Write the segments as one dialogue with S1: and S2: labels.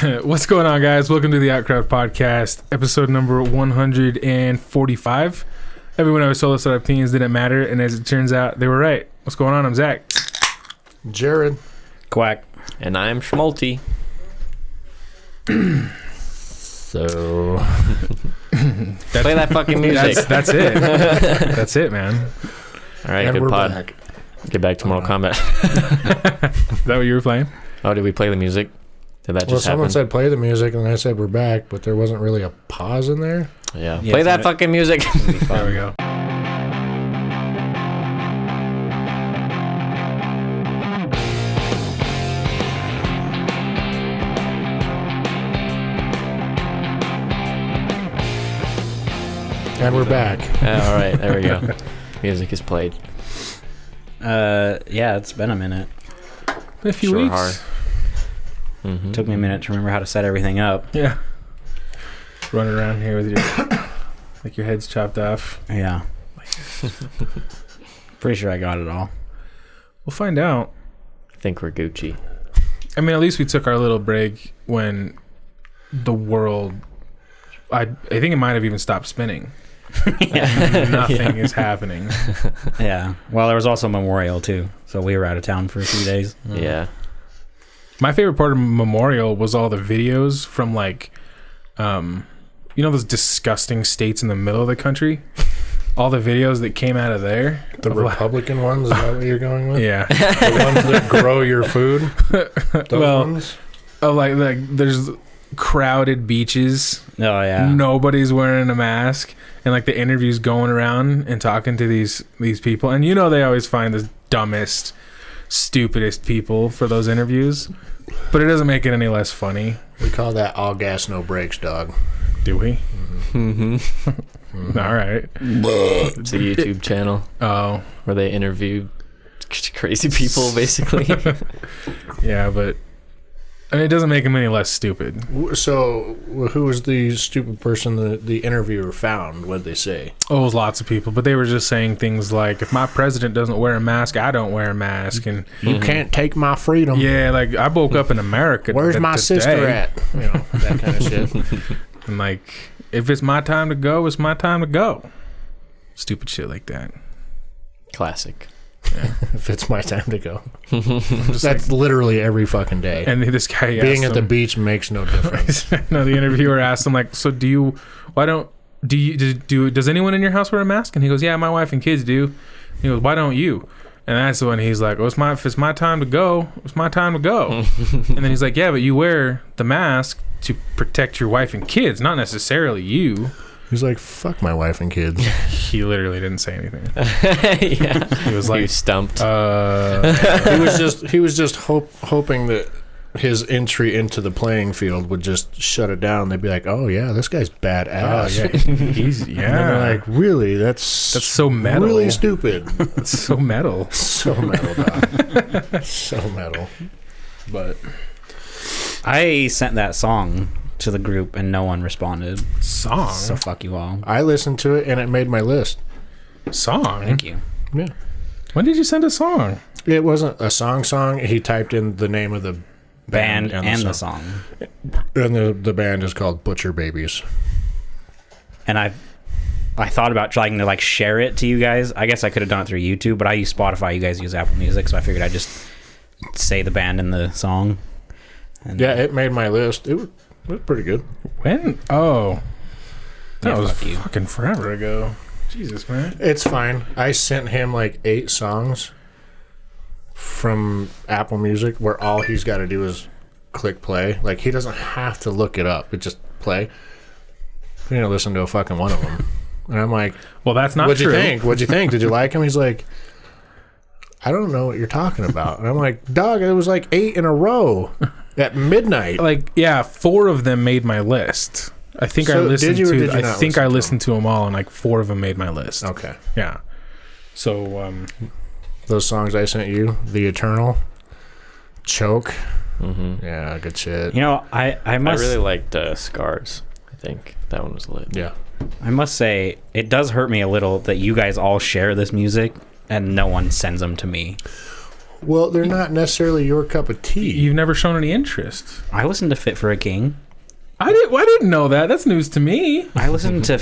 S1: What's going on, guys? Welcome to the OutCrowd podcast, episode number 145. Everyone always told us that our opinions didn't matter, and as it turns out, they were right. What's going on? I'm Zack.
S2: Jared.
S3: Quack.
S4: And I'm Schmalti.
S3: So...
S4: Play that fucking music.
S1: That's it. That's it, man.
S4: All right,
S2: And
S4: good
S2: we're
S4: pod.
S2: back.
S4: Get back to Mortal Kombat.
S1: Is that what you were playing?
S4: Oh, did we play the music? Did that
S2: Well,
S4: just
S2: someone
S4: happen?
S2: said play the music, and I said we're back, but there wasn't really a pause in there.
S4: Yeah.
S3: Yeah,
S4: Play
S3: it's
S4: that
S3: gonna-
S4: fucking music.
S1: There we go.
S2: And we're back.
S4: All right, there we go. Music is played.
S3: Yeah, it's been a minute.
S1: A few
S4: Sure
S1: weeks.
S4: are. Mm-hmm.
S3: Took me a minute to remember how to set everything up.
S1: Yeah. Running around here with your like your head's chopped off.
S3: Yeah. Pretty sure I got it all.
S1: We'll find out.
S4: I think we're Gucci.
S1: I mean, at least we took our little break when the world. I think it might have even stopped spinning. Nothing is happening.
S3: Yeah. Well, there was also Memorial, too. So we were out of town for a few days.
S4: Yeah.
S1: My favorite part of Memorial was all the videos from like, you know, those disgusting states in the middle of the country. All the videos that came out of there.
S2: The Republican ones, is that what you're going with?
S1: Yeah.
S2: The ones that grow your food? Those ones?
S1: Oh, like there's crowded beaches.
S3: Oh, yeah.
S1: Nobody's wearing a mask, and like the interviews going around and talking to these people, and you know they always find the dumbest, stupidest people for those interviews, but it doesn't make it any less funny.
S2: We call that all gas, no brakes, dog.
S1: Do we?
S4: Mm-hmm.
S1: All right.
S4: It's a YouTube channel
S1: Oh,
S4: where they interview crazy people, basically.
S1: yeah, but I mean, it doesn't make them any less stupid.
S2: So, who was the stupid person that the interviewer found? What'd they say?
S1: Oh, it was lots of people, but they were just saying things like, if my president doesn't wear a mask, I don't wear a mask. And
S2: You can't take my freedom.
S1: yeah, like I woke up in America.
S2: Where's my sister at? You know, that kind of shit.
S1: And like, if it's my time to go, it's my time to go. Stupid shit like that.
S4: Classic.
S2: If it's my time to go.
S1: Just
S2: That's literally every fucking day.
S1: and this guy
S2: Being
S1: asked
S2: at the
S1: him-
S2: beach makes no difference.
S1: no, the interviewer asked him like, so does anyone in your house wear a mask? And he goes, yeah, my wife and kids do. He goes, why don't you? And that's when he's like, if it's my time to go, it's my time to go. And then he's like, yeah, but you wear the mask to protect your wife and kids, not necessarily you.
S2: He's like, fuck my wife and kids.
S1: He literally didn't say anything.
S4: Yeah.
S1: He was
S4: You
S1: like,
S4: stumped.
S2: he was just hoping that his entry into the playing field would just shut it down. They'd be like, oh yeah, this guy's badass.
S1: yeah, he's
S2: And they're like, really? That's
S1: so metal.
S2: really stupid.
S1: That's so metal.
S2: So metal, dog. So metal.
S1: But
S3: I sent that song to the group and no one responded.
S1: song.
S3: So fuck you all.
S2: I listened to it and it made my list.
S1: Song.
S3: Thank you.
S2: Yeah.
S1: When did you send a song?
S2: It wasn't a song. He typed in the name of the
S3: Band and the song.
S2: And the band is called Butcher Babies.
S3: And I thought about trying to like share it to you guys. I guess I could have done it through YouTube, but I use Spotify. You guys use Apple Music, so I figured I'd just say the band and the song. And
S2: Yeah, it made my list. It was pretty good.
S1: When? Oh. That
S3: Yeah,
S1: was
S3: fuck you.
S1: fucking forever ago. Jesus, man.
S2: It's fine. I sent him like 8 songs from Apple Music where all he's got to do is click play. Like, he doesn't have to look it up. It just play. You know, listen to a fucking one of them. And I'm like,
S1: Well, that's not
S2: what'd
S1: true.
S2: you think? What'd you think? Did you like him? He's like, I don't know what you're talking about. And I'm like, dog, it was like 8 in a row at midnight.
S1: Like, yeah, 4 of them made my list. I think I
S2: So,
S1: listened
S2: did you or
S1: to.
S2: did you
S1: I
S2: not
S1: think
S2: listen
S1: I
S2: to
S1: listened to them all, and like 4 of them made my list.
S2: Okay.
S1: Yeah. So,
S2: Those songs I sent you, The Eternal, Choke.
S4: Mm-hmm.
S2: Yeah, good shit.
S3: you know, I
S4: I
S3: must
S4: really liked Scars. I think that one was lit.
S2: Yeah.
S3: I must say it does hurt me a little that you guys all share this music and no one sends them to me.
S2: Well, they're not necessarily your cup of tea.
S1: You've never shown any interest.
S3: I listened to Fit for a King.
S1: I didn't know that. That's news to me.
S3: I listened to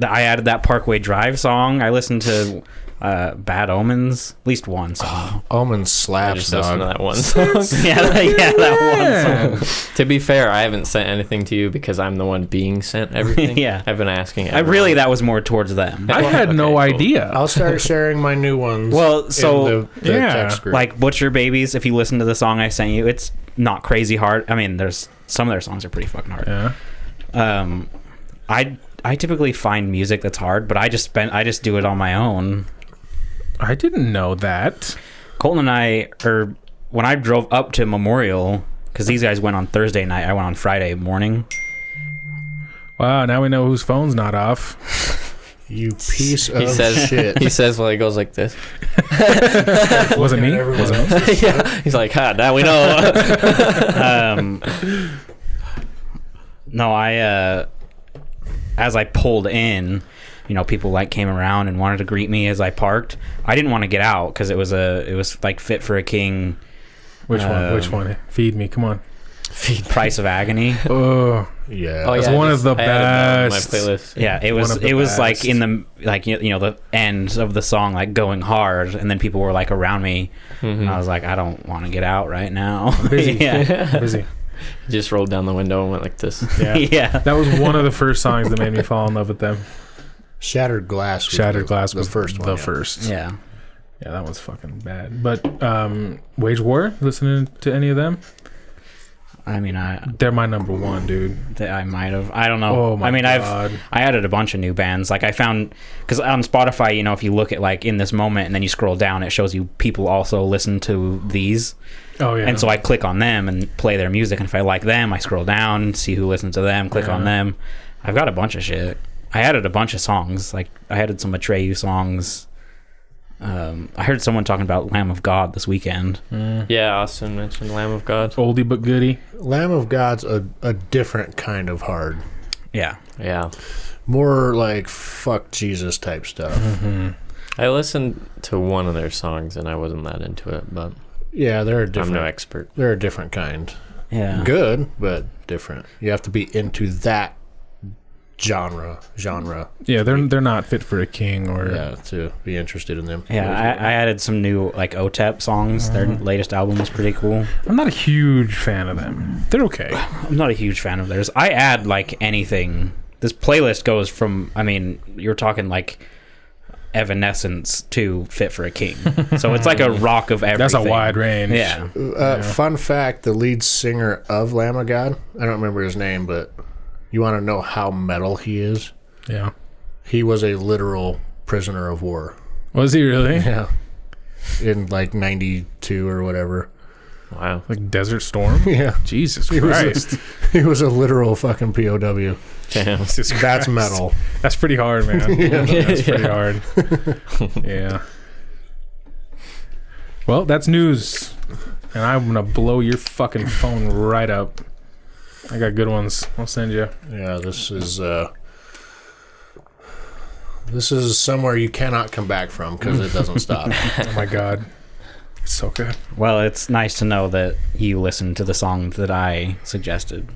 S3: I added that Parkway Drive song. I listened to Bad Omens, at least one song.
S2: Almond
S4: I
S2: slaps,
S4: just listened to
S2: dog.
S4: that one song.
S3: that one song.
S4: To be fair, I haven't sent anything to you because I'm the one being sent everything.
S3: Yeah.
S4: I've been asking.
S3: That was more towards them.
S1: I had no
S4: Okay, cool.
S1: idea.
S2: I'll start sharing my new ones.
S3: Well, so,
S2: in the
S1: yeah,
S2: text group.
S3: Like Butcher Babies, if you listen to the song I sent you, it's not crazy hard. I mean, there's some of their songs are pretty fucking hard.
S1: Yeah.
S3: I typically find music that's hard, but I just do it on my own.
S1: I didn't know that.
S3: Colton and I, when I drove up to Memorial, because these guys went on Thursday night, I went on Friday morning.
S1: Wow, now we know whose phone's not off.
S2: You piece of
S4: He says
S2: shit.
S4: He says while he goes like this.
S1: Wasn't me.
S2: Everyone
S1: Wasn't
S2: else.
S1: me.
S4: Yeah. He's like, now we know.
S3: No, as I pulled in, people like came around and wanted to greet me as I parked. I didn't want to get out because it was like Fit for a King.
S1: Which one? Which one? Feed me. Come on.
S3: Price of Agony.
S1: Oh,
S2: Yeah.
S4: Oh,
S1: That's
S4: yeah,
S1: one of the
S4: I added that on
S1: best.
S4: my playlist.
S3: Yeah, it was.
S1: One of the
S3: It was like
S1: best.
S3: in the the end of the song, like going hard, and then people were like around me, and I was like, I don't want to get out right now.
S1: Busy.
S3: yeah,
S1: Busy.
S4: He just rolled down the window and went like this.
S1: Yeah.
S3: yeah.
S1: That was one of the first songs that made me fall in love with them.
S2: Shattered Glass. Was
S1: Shattered Glass
S2: the
S1: was
S2: first one.
S1: The
S2: yeah.
S1: first.
S3: Yeah.
S1: Yeah, that was fucking bad. But Wage War, listening to any of them?
S3: I mean,
S1: They're my number one, dude.
S3: I might have. I don't know.
S1: Oh my
S3: I mean,
S1: God.
S3: I added a bunch of new bands. Like I found, because on Spotify, if you look at like in this moment and then you scroll down, it shows you people also listen to these.
S1: Oh yeah.
S3: And so I click on them and play their music. And if I like them, I scroll down, see who listens to them, click on them. I've got a bunch of shit. I added a bunch of songs. Like I added some Atreyu songs. I heard someone talking about Lamb of God this weekend.
S4: Yeah, Austin mentioned Lamb of God.
S1: Oldie but goodie.
S2: Lamb of God's a different kind of hard.
S3: Yeah.
S4: Yeah.
S2: More like fuck Jesus type stuff.
S4: I listened to one of their songs and I wasn't that into it, but
S2: Yeah, they're a
S4: I'm
S2: different.
S4: no expert.
S2: They're a different kind.
S3: Yeah.
S2: Good, but different. You have to be into that genre.
S1: Yeah, they're not Fit for a King or
S2: Yeah, to be interested in them.
S3: Yeah, I added some new like OTEP songs. Their latest album was pretty cool.
S1: I'm not a huge fan of them. They're okay.
S3: I'm not a huge fan of theirs. I add like anything. This playlist goes from, I mean, you're talking like Evanescence to Fit for a King. So it's like a rock of everything.
S1: That's a wide range.
S3: Yeah.
S2: Fun fact: the lead singer of Lamb of God, I don't remember his name, but you want to know how metal he is?
S1: Yeah.
S2: He was a literal prisoner of war.
S1: Was he really?
S2: Yeah, in like '92 or whatever.
S4: Wow.
S1: Like Desert Storm?
S2: Yeah,
S1: Jesus
S2: was a-
S1: Christ.
S2: he was a literal fucking POW.
S4: Damn.
S1: Jesus
S2: That's
S1: Christ.
S2: metal.
S1: That's pretty hard, man. That's pretty hard. Yeah. Well, that's news. And I'm going to blow your fucking phone right up. I got good ones. I'll send you.
S2: Yeah, this is somewhere you cannot come back from because it doesn't stop.
S1: Oh my God. It's so good.
S3: Well, it's nice to know that you listened to the song that I suggested.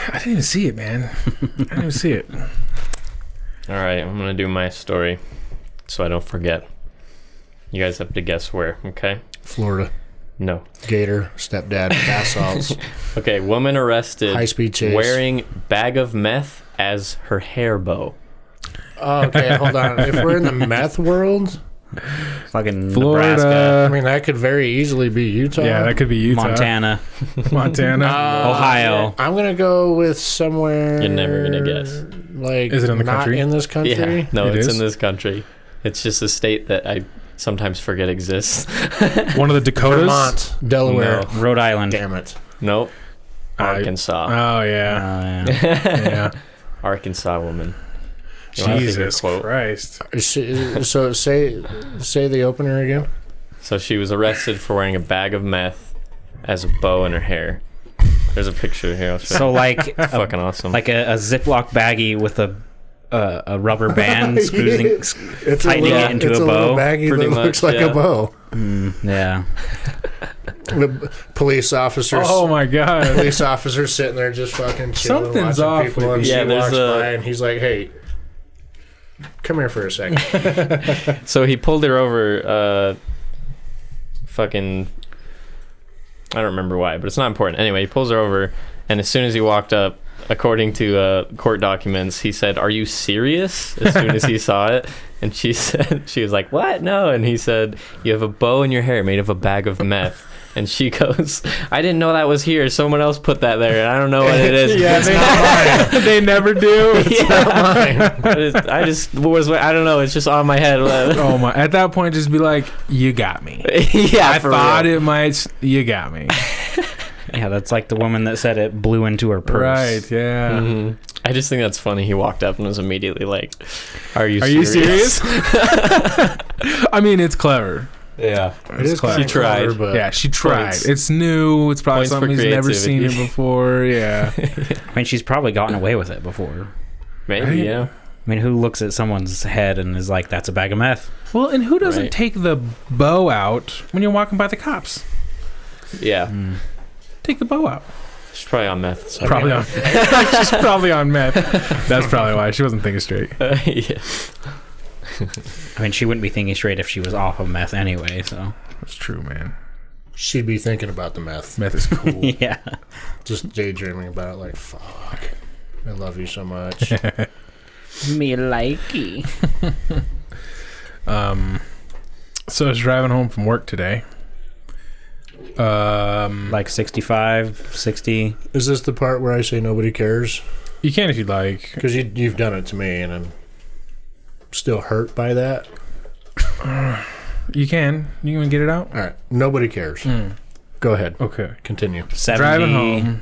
S1: I didn't even see it, man. I didn't even see it.
S4: All right, I'm going to do my story so I don't forget. You guys have to guess where, okay?
S2: Florida,
S4: No.
S2: Gator, stepdad, bath salts,
S4: Okay, woman arrested
S2: high-speed chase.
S4: wearing bag of meth as her hair bow.
S2: Oh, okay, hold on. If we're in the meth world,
S3: Fucking
S1: Florida.
S3: Nebraska,
S2: I mean, that could very easily be Utah.
S1: Yeah, that could be Utah.
S3: Montana,
S1: Montana.
S3: Ohio.
S2: I'm gonna go with somewhere.
S4: You're never gonna guess.
S2: Like,
S1: Is it in the
S2: not
S1: country?
S2: in this country?
S4: Yeah, no,
S1: It
S4: it's
S1: is?
S4: in this country. It's just a state that I sometimes forget exists.
S1: One of the Dakotas.
S2: Vermont, Delaware.
S4: No.
S3: Rhode Island.
S2: Damn it.
S4: Nope.
S1: I-
S4: Arkansas.
S1: Oh, yeah.
S3: Yeah.
S1: Yeah.
S4: Arkansas woman. You wanna see her
S1: Jesus
S4: quote?
S1: Christ.
S2: So say the opener again.
S4: So she was arrested for wearing a bag of meth as a bow in her hair. There's a picture here. I'll show
S3: So
S4: you.
S3: like
S4: Fucking awesome.
S3: like a Ziploc baggie with a a rubber band
S2: It's
S3: tightening it into a bow.
S2: Baggie
S4: Pretty
S2: that
S4: much,
S2: looks like
S4: yeah.
S2: a bow.
S3: Yeah.
S2: The police officers.
S1: Oh my god.
S2: Police officers sitting there just fucking chilling,
S1: Something's
S2: watching
S1: off
S2: people,
S1: with
S2: and
S1: you.
S2: she
S4: Yeah, there's
S2: walks
S4: a-
S2: by, and he's like, "Hey, come here for a second."
S4: So he pulled her over. Fucking. I don't remember why, but it's not important. Anyway, he pulls her over, and as soon as he walked up, according to court documents, he said, "Are you serious?" As soon as he saw it, and she was like, "What? No." And he said, "You have a bow in your hair made of a bag of meth." And she goes, "I didn't know that was here. Someone else put that there, and I don't know what it is."
S1: Yeah,
S2: It's not mine.
S1: they never do.
S2: It's not mine.
S4: I just was. I don't know. It's just on my head.
S1: Oh my! At that point, just be like, "You got me."
S4: Yeah,
S1: I
S4: for
S1: thought
S4: real.
S1: it might. You got me.
S3: Yeah, that's like the woman that said it blew into her purse.
S1: Right? Yeah.
S4: Mhm. I just think that's funny. He walked up and was immediately like, "Are you
S1: Are you
S4: serious?"
S1: serious? I mean, it's clever.
S4: Yeah.
S2: It is
S1: clever.
S2: kind of
S4: tried.
S2: clever, but
S1: Yeah, she tried.
S4: Points.
S1: It's new. It's probably
S4: Points for
S1: something he's never seen it
S4: creativity.
S1: before. Yeah.
S3: I mean, she's probably gotten away with it before.
S4: Maybe.
S1: Right?
S4: Yeah.
S3: I mean, who looks at someone's head and is like, "That's a bag of meth"?
S1: Well, and who doesn't
S4: Right.
S1: take the bow out when you're walking by the cops?
S4: Yeah.
S1: Take the bow out.
S4: She's probably on meth. So.
S1: Probably on. She's probably on meth. That's probably why she wasn't thinking straight.
S4: Yeah.
S3: I mean, she wouldn't be thinking straight if she was off of meth anyway. So
S1: That's true, man.
S2: she'd be thinking about the meth,
S1: Meth is cool.
S3: yeah.
S2: just daydreaming about it. Like, fuck, I love you so much.
S3: Me likey.
S1: So I was driving home from work today.
S3: Like 65, 60.
S2: Is this the part where I say nobody cares?
S1: You can if you'd like.
S2: Because you've done it to me, and I'm still hurt by that.
S1: You can. You can get it out.
S2: All right, nobody cares. Go ahead.
S1: Okay.
S2: Continue.
S3: 70.
S1: Driving home.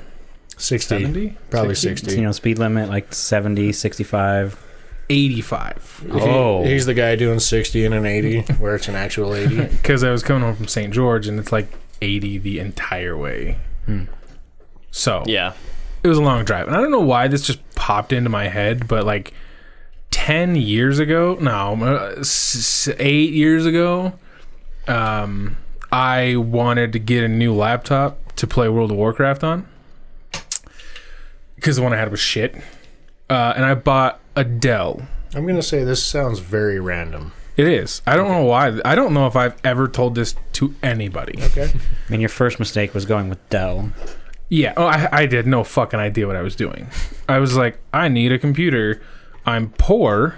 S2: 60,
S1: 70?
S2: probably
S1: 60?
S2: 60.
S3: You know, speed limit like 70, 65.
S1: 85.
S3: Oh.
S2: He's the guy doing 60 and an 80, where it's an actual 80.
S1: Because I was coming home from St. George and it's like 80 the entire way. So
S4: Yeah.
S1: it was a long drive. And I don't know why this just popped into my head, but like 10 years ago, 8 years ago, I wanted to get a new laptop to play World of Warcraft on. Because the one I had was shit. And I bought a Dell.
S2: I'm going to say this sounds very random.
S1: It is. I don't know why. I don't know if I've ever told this to anybody.
S2: Okay.
S3: I mean, your first mistake was going with Dell.
S1: Yeah. Oh, I had no fucking idea what I was doing. I was like, I need a computer. I'm poor.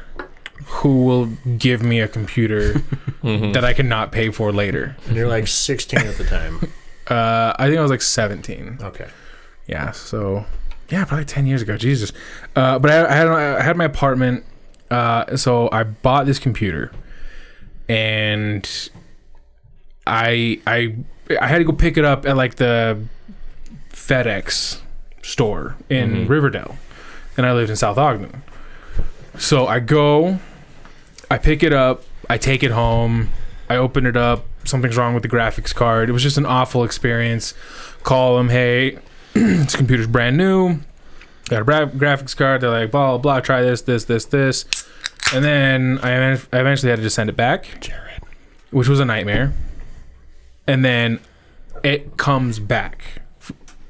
S1: Who will give me a computer that I cannot pay for later?
S2: And you're like 16 at the time.
S1: I think I was like 17.
S2: Okay.
S1: Yeah. So, yeah, probably 10 years ago. Jesus. But I had my apartment. So I bought this computer, and I had to go pick it up at like the FedEx store in Riverdale, and I lived in South Ogden. So I go, I pick it up, I take it home, I open it up. Something's wrong with the graphics card. It was just an awful experience. Call them, hey, this computer's brand new. Got a graphics card. They're like, blah, blah, blah. Try this. And then I eventually had to just send it back, which was a nightmare. And then it comes back.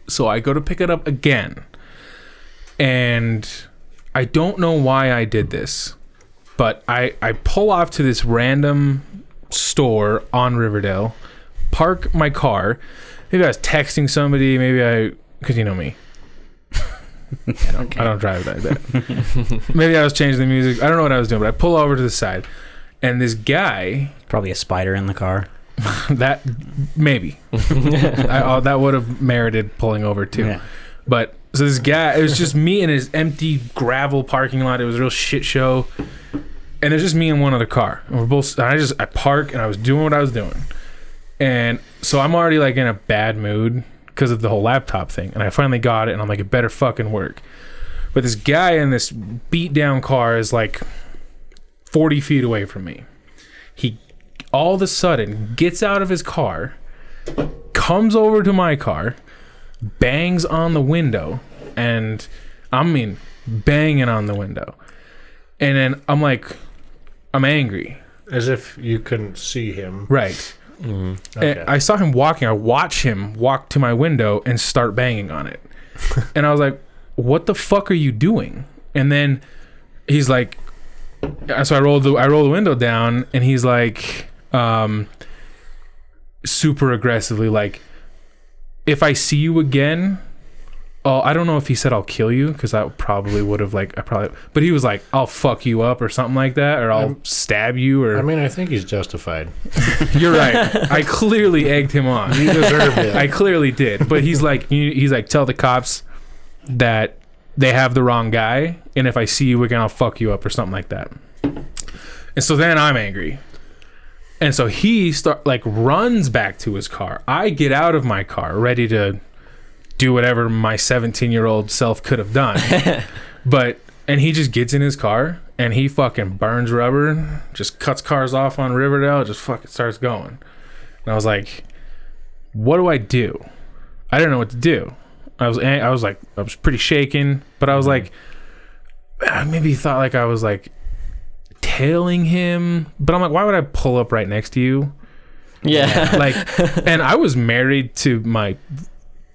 S1: So I go to pick it up again. And I don't know why I did this, but I pull off to this random store on Riverdale, park my car. Maybe I was texting somebody. Because you know me. I don't drive like that. Maybe I was changing the music. I don't know what I was doing, but I pull over to the side, and this guy,
S3: Probably a spider in the car.
S1: that maybe that would have merited pulling over too.
S3: Yeah.
S1: But so this guy, it was just me in his empty gravel parking lot. It was a real shit show, and there's just me and one other car. And we're both. I park, and I was doing what I was doing, and so I'm already like in a bad mood because of the whole laptop thing. And I finally got it, and I'm like, it better fucking work. But this guy in this beat down car is like 40 feet away from me. He all of a sudden gets out of his car, comes over to my car, bangs on the window, and I mean banging on the window. And then I'm like, I'm angry.
S2: As if you couldn't see him.
S1: Right.
S2: Okay.
S1: And I saw him walking. I watched him walk to my window and start banging on it. And I was like, what the fuck are you doing? And then he's like, so I rolled the window down, and he's like, super aggressively, like, if I see you again, I don't know if he said I'll kill you, because I probably would have, like, but he was like, I'll fuck you up or something like that, or I'll stab you, or...
S2: I mean, I think he's justified.
S1: You're right. I clearly egged him on.
S2: You deserved it.
S1: I clearly did. But he's like, tell the cops that they have the wrong guy, and if I see you again, I'll fuck you up or something like that. And so then I'm angry. And so he runs back to his car. I get out of my car ready to do whatever my 17-year-old self could have done. And he just gets in his car and he fucking burns rubber, just cuts cars off on Riverdale, just fucking starts going. And I was like, what do I do? I didn't know what to do. I was pretty shaken, but I was like, maybe he thought like I was like tailing him, but I'm like, why would I pull up right next to you?
S4: Yeah.
S1: Like, and I was married to my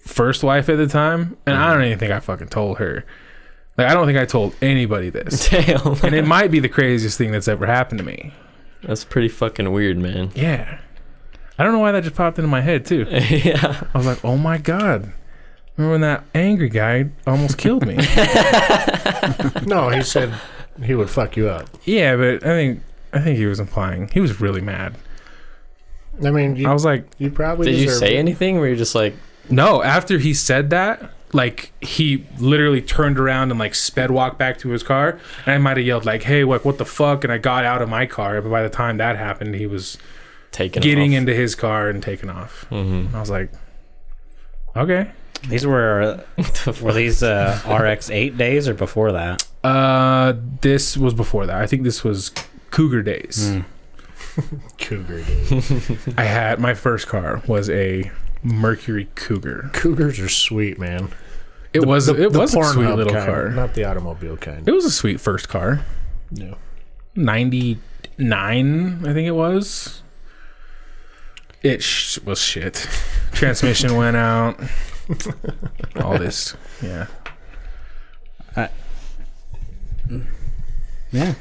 S1: first wife at the time, and I don't even think I fucking told her. Like, I don't think I told anybody this.
S4: Damn.
S1: And it might be the craziest thing that's ever happened to me.
S4: That's pretty fucking weird, man.
S1: Yeah. I don't know why that just popped into my head, too.
S4: Yeah.
S1: I was like, oh my God. Remember when that angry guy almost killed me?
S2: No, he said he would fuck you up.
S1: Yeah, but I think he was implying he was really mad.
S2: I mean,
S1: I was like,
S2: you probably
S4: Did you
S2: deserved
S4: say
S2: it.
S4: anything? Were you just like...
S1: no, after he said that, like, he literally turned around and, like, sped walked back to his car. And I might have yelled, like, hey, what the fuck? And I got out of my car. But by the time that happened, he was getting into his car and taking off.
S4: Mm-hmm.
S1: I was like, okay.
S3: These were these RX-8 days or before that?
S1: This was before that. I think this was Cougar days.
S2: Cougar days.
S1: I had my first car was a Mercury Cougar.
S2: Cougars are sweet, man.
S1: It was a
S2: Pornhub
S1: sweet little
S2: kind,
S1: car.
S2: not the automobile kind.
S1: It was a sweet first car.
S2: No.
S1: 99, I think it was. It was shit. Transmission went out. All this. Yeah.
S3: Yeah. Yeah.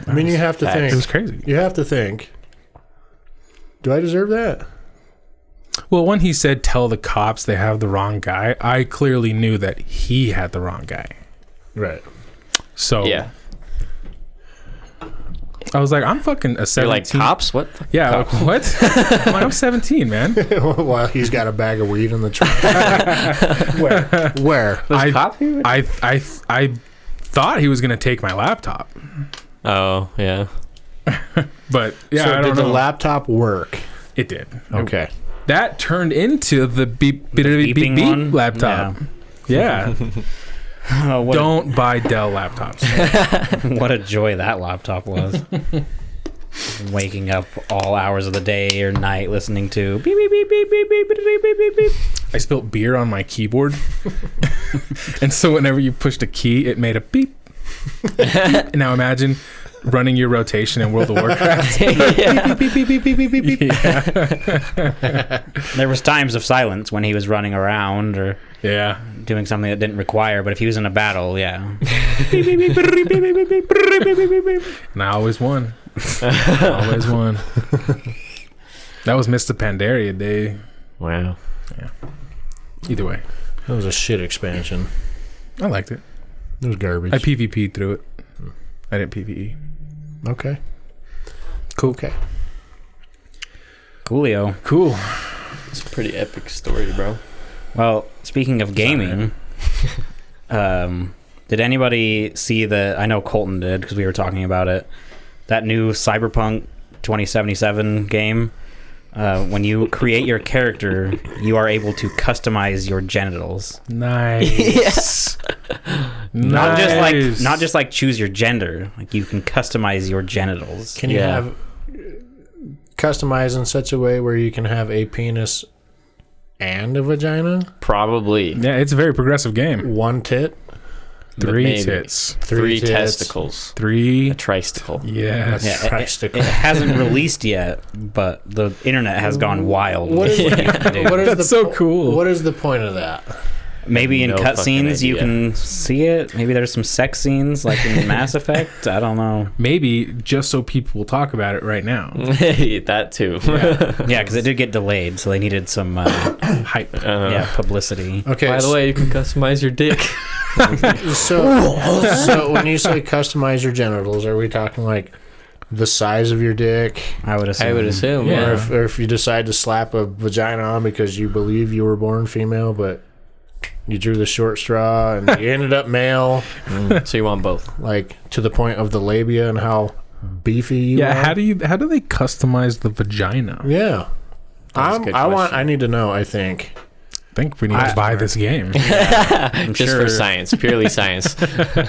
S2: I mean, you have to think.
S1: It was crazy.
S2: You have to think. Do I deserve that?
S1: Well, when he said, tell the cops they have the wrong guy, I clearly knew that he had the wrong guy.
S2: Right.
S1: So
S4: Yeah.
S1: I was like, I'm fucking a 17.
S4: You're like, cops? What?
S1: Yeah,
S4: Cops.
S1: like, what? I'm like, I'm 17, man.
S2: While he's got a bag of weed in the trunk. Where?
S4: There's cops here?
S1: I thought he was going to take my laptop.
S4: Oh, yeah.
S1: But, yeah,
S2: So
S1: I don't
S2: did
S1: know.
S2: the laptop work?
S1: It did.
S2: Okay.
S1: That turned into the beep, beep, beep, beep,
S3: beeping one?
S1: laptop. Yeah.
S3: Oh,
S1: Don't buy Dell laptops.
S3: what a joy that laptop was. Waking up all hours of the day or night listening to beep beep beep beep beep beep beep beep beep beep.
S1: I spilled beer on my keyboard. And so whenever you pushed a key, it made a beep. Now imagine running your rotation in World of Warcraft.
S4: Yeah.
S1: Beep, beep, beep, beep, beep, beep, beep. Yeah.
S3: There was times of silence when he was running around or
S1: Yeah.
S3: doing something that didn't require, but if he was in a battle, yeah.
S1: And I always won. Always won. That was Mr. Pandaria Day.
S4: Wow.
S1: Either way,
S2: That was a shit expansion.
S1: I liked it.
S2: It was garbage.
S1: I PvP'd through it. I didn't PvE.
S2: Okay.
S1: Cool.
S2: Okay.
S3: Coolio.
S1: Cool.
S4: It's a pretty epic story, bro.
S3: Well, speaking of gaming, did anybody see I know Colton did because we were talking about it, that new Cyberpunk 2077 game? When you create your character, you are able to customize your genitals.
S1: Nice. Nice.
S3: Not just like choose your gender. Like you can customize your genitals.
S2: Can you have customize in such a way where you can have a penis and a vagina?
S4: Probably.
S1: Yeah, it's a very progressive game.
S2: One tit?
S1: 3
S4: Maybe.
S1: tits.
S4: 3
S2: tits.
S4: testicles.
S1: 3.
S4: A tristicle.
S1: Yes.
S3: Yeah,
S2: Christ.
S3: it hasn't released yet, but the internet has gone wild.
S2: What is,
S3: with what you can do.
S2: what is
S1: That's so cool.
S2: What is the point of that?
S3: Maybe in
S4: No fucking
S3: cutscenes you
S4: idea.
S3: can see it. Maybe there's some sex scenes like in Mass Effect. I don't know.
S1: Maybe just so people will talk about it right now.
S4: That too.
S3: Yeah, because it did get delayed, so they needed some
S1: Hype.
S3: publicity.
S2: Okay.
S4: By the way, you can customize your dick.
S2: so when you say customize your genitals, are we talking like the size of your dick?
S3: I would assume.
S4: I would assume.
S1: Yeah.
S4: Yeah.
S2: Or if you decide to slap a vagina on because you believe you were born female, but you drew the short straw and you ended up male,
S4: So you want both?
S2: like to the point of the labia and how beefy you
S1: Yeah,
S2: are.
S1: how do they customize the vagina?
S2: Yeah.
S4: That's a good
S2: I need to know, I think.
S1: I think we need to buy this game.
S3: I'm
S4: Just
S3: sure
S4: for science, purely science.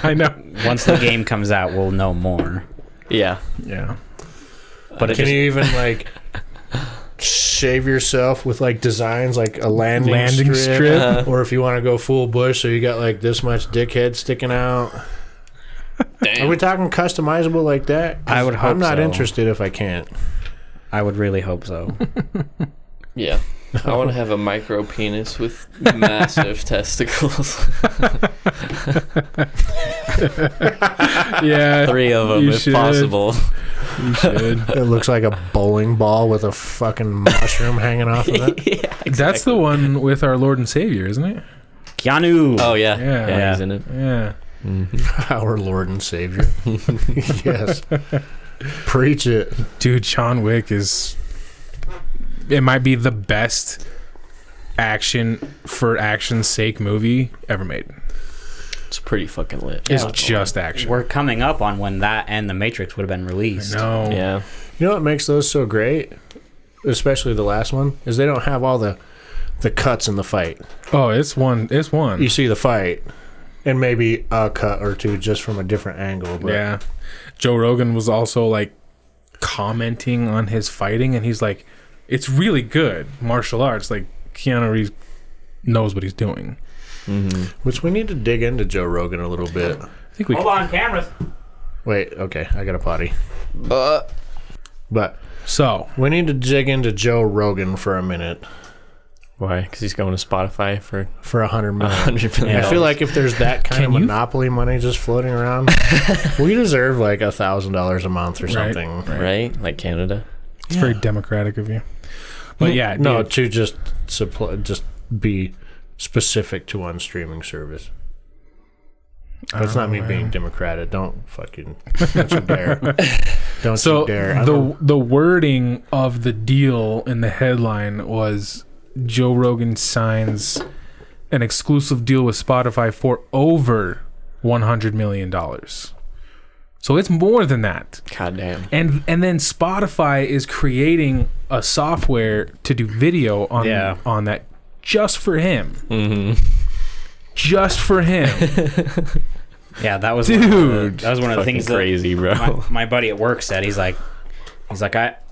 S1: I know.
S3: once the game comes out, we'll know more.
S4: Yeah.
S1: Yeah.
S3: But it
S2: Can
S3: just,
S2: you even like shave yourself with like designs like a landing strip? Or if you want to go full bush, so you got like this much dickhead sticking out.
S4: Damn.
S2: Are we talking customizable like that? 'Cause
S3: I would hope
S2: I'm not
S3: so.
S2: interested if I can't.
S3: I would really hope so.
S4: Yeah. I want to have a micro penis with massive testicles.
S1: Yeah.
S4: 3 of them,
S1: You
S4: if
S1: should.
S4: possible.
S1: You should.
S2: It looks like a bowling ball with a fucking mushroom hanging off of it.
S4: Yeah,
S1: That's the one with our Lord and Savior, isn't it?
S3: Keanu.
S4: Oh yeah.
S1: Yeah.
S4: Yeah, he's in it.
S1: Yeah.
S2: Our Lord and Savior. Yes. Preach it.
S1: Dude, John Wick is. It might be the best action for action's sake movie ever made.
S4: It's pretty fucking lit.
S1: It's
S3: Yeah.
S1: just action.
S3: We're coming up on when that and The Matrix would have been released.
S1: No.
S4: Yeah.
S2: You know what makes those so great? Especially the last one, is they don't have all the cuts in the fight.
S1: Oh, it's one. It's one.
S2: You see the fight, and maybe a cut or two just from a different angle. But
S1: Yeah. Joe Rogan was also like commenting on his fighting, and he's like, it's really good martial arts. Like, Keanu Reeves knows what he's doing.
S2: Which we need to dig into Joe Rogan a little bit.
S1: I think we
S3: Hold on, cameras.
S2: Wait, okay, I got a potty. But
S1: So,
S2: we need to dig into Joe Rogan for a minute
S4: Why? Because he's going to Spotify for
S2: for $100 million.
S4: $100 million.
S2: I feel like if there's that kind
S1: Can
S2: of
S1: you-
S2: monopoly money just floating around, we deserve like $1,000 a month or
S1: Right.
S2: something.
S4: right, like Canada.
S1: it's very democratic of you. But yeah,
S2: No,
S1: dude,
S2: to just be specific to one streaming service. That's not me being democratic. Don't you dare. Don't
S1: So
S2: you dare.
S1: the wording of the deal in the headline was Joe Rogan signs an exclusive deal with Spotify for over $100 million. So it's more than that.
S4: God damn.
S1: And then Spotify is creating a software to do video on that just for him.
S4: Mm-hmm.
S1: Just for him.
S3: Yeah, that was
S1: Dude.
S3: that was one of the
S4: Fucking
S3: things that
S4: crazy, bro.
S3: my buddy at work said. He's like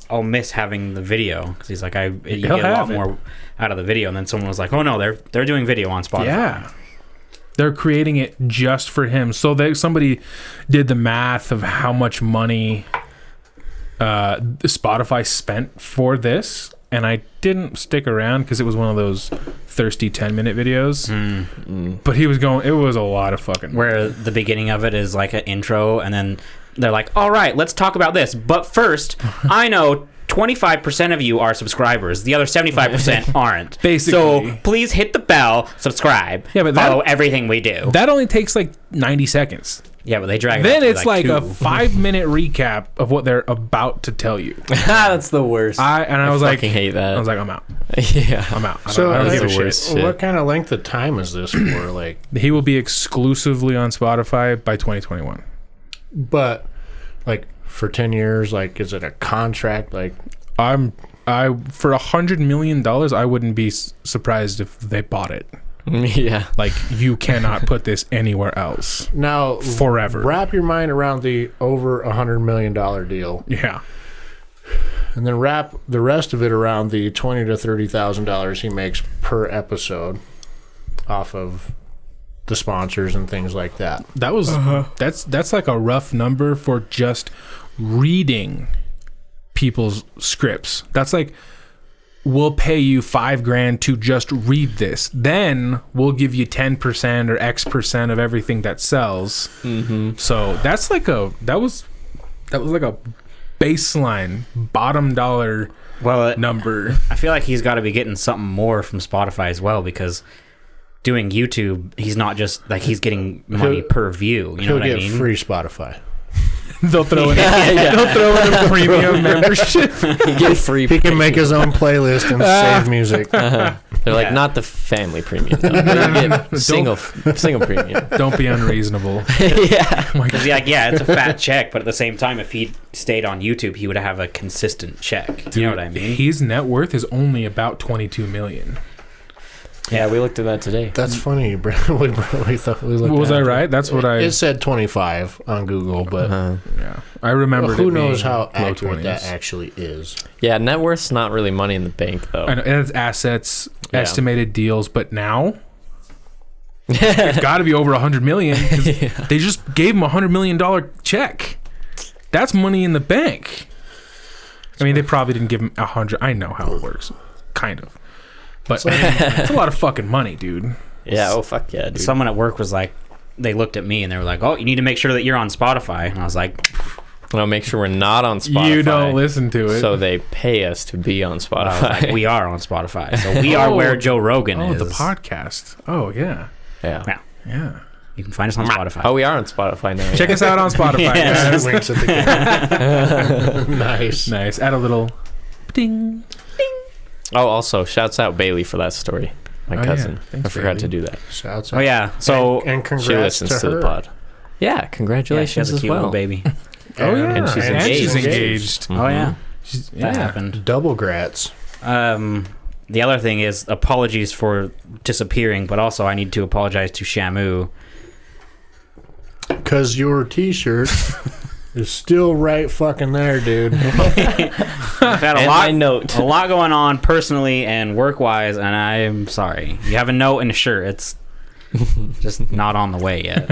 S3: I'll miss having the video because he's like you
S1: He'll
S3: get a lot
S1: have it.
S3: more out of the video. And then someone was like, oh no, they're doing video on Spotify.
S1: Yeah. They're creating it just for him. So somebody did the math of how much money Spotify spent for this, and I didn't stick around because it was one of those thirsty 10-minute videos. But he was going, it was a lot of fucking.
S3: Where the beginning of it is like an intro, and then they're like, all right, let's talk about this. But first, I know 25% of you are subscribers. The other 75% aren't.
S1: Basically.
S3: So please hit the bell, subscribe,
S1: Yeah, but
S3: follow everything we do.
S1: That only takes like 90 seconds.
S3: Yeah, but they drag it
S1: Then
S3: out to,
S1: it's like a
S3: 2.
S1: 5-minute recap of what they're about to tell you.
S4: That's the worst.
S1: I was like,
S4: fucking hate that.
S1: I was like, I'm out.
S4: Yeah.
S1: I'm out. I
S2: So
S1: don't
S2: like,
S1: give a
S4: the
S1: shit.
S4: worst shit.
S2: what kind of length of time is this for? Like,
S1: He will be exclusively on Spotify by 2021.
S2: but like for 10 years, like, is it a contract? Like,
S1: I for $100 million, I wouldn't be surprised if they bought it.
S4: Yeah.
S1: Like, you cannot put this anywhere else
S2: now
S1: forever.
S2: wrap your mind around the over $100 million deal,
S1: Yeah.
S2: and then wrap the rest of it around the $20,000 to $30,000 he makes per episode off of the sponsors and things like that.
S1: That was that's like a rough number for just reading people's scripts. That's like, we'll pay you $5,000 to just read this. Then we'll give you 10% or X% of everything that sells. So that's like that was like a baseline bottom dollar number.
S3: I feel like he's got to be getting something more from Spotify as well, because doing YouTube, he's not just like, he's getting money per view. You know what I mean?
S2: He'll get free Spotify.
S1: They'll throw in a premium membership.
S4: He get free.
S2: He can make his own playlist and save music.
S4: They're like, not the family premium. Though. You get single premium.
S1: Don't be unreasonable.
S4: Yeah.
S3: Because it's a fat check, but at the same time, if he stayed on YouTube, he would have a consistent check. You know what I mean?
S1: His net worth is only about $22 million.
S4: Yeah, we looked at that today.
S2: That's funny, bro. we thought we looked.
S1: Was
S2: at
S1: I
S2: it.
S1: right? That's what
S2: It said 25 on Google, but
S1: yeah, I remember.
S2: who knows how
S1: low
S2: accurate
S1: 20s.
S2: that actually is?
S4: Yeah, net worth's not really money in the bank, though.
S1: I know, and it's assets,
S4: Yeah.
S1: estimated deals, but now it's got to be over 100 million. 'Cause they just gave him $100 million check. That's money in the bank. I mean, they probably didn't give him 100. I know how it works, kind of. But I mean, it's a lot of fucking money, dude.
S4: Yeah, oh, fuck yeah, dude.
S3: Someone at work was like, they looked at me and they were like, "Oh, you need to make sure that you're on Spotify." And I was like,
S4: I'll make sure we're not on Spotify.
S1: You don't listen to it.
S4: So they pay us to be on
S3: I was
S4: Spotify.
S3: like, "We are on Spotify, so we are where Joe Rogan is."
S1: the podcast. Oh, yeah.
S4: Yeah.
S1: Yeah.
S3: You can find us on Spotify.
S4: Oh, we are on Spotify now.
S1: Check us out on Spotify,
S3: Yeah.
S1: guys.
S2: Winks at the camera. Nice.
S1: Nice. Add a little ding.
S4: Oh, also, shouts out Bailey for that story. My
S1: Oh,
S4: cousin.
S1: yeah. Thanks,
S4: I forgot
S1: Bailey.
S4: to do that.
S2: Shouts out.
S3: Oh yeah, so
S2: and congrats
S4: She listens to
S2: her.
S4: the pod. Yeah,
S3: yeah, she
S4: congratulations
S3: has a
S4: as
S3: cute
S4: well.
S3: little baby.
S1: Oh, yeah.
S4: And she's
S1: engaged.
S3: Oh yeah,
S1: She's,
S3: that happened.
S2: Double grats.
S3: The other thing is apologies for disappearing, but also I need to apologize to Shamu.
S2: Because your t-shirt is still right fucking there, dude.
S3: I've had
S4: And my note.
S3: a lot going on personally and work-wise, and I'm sorry. You have a note and a shirt. It's just not on the way yet.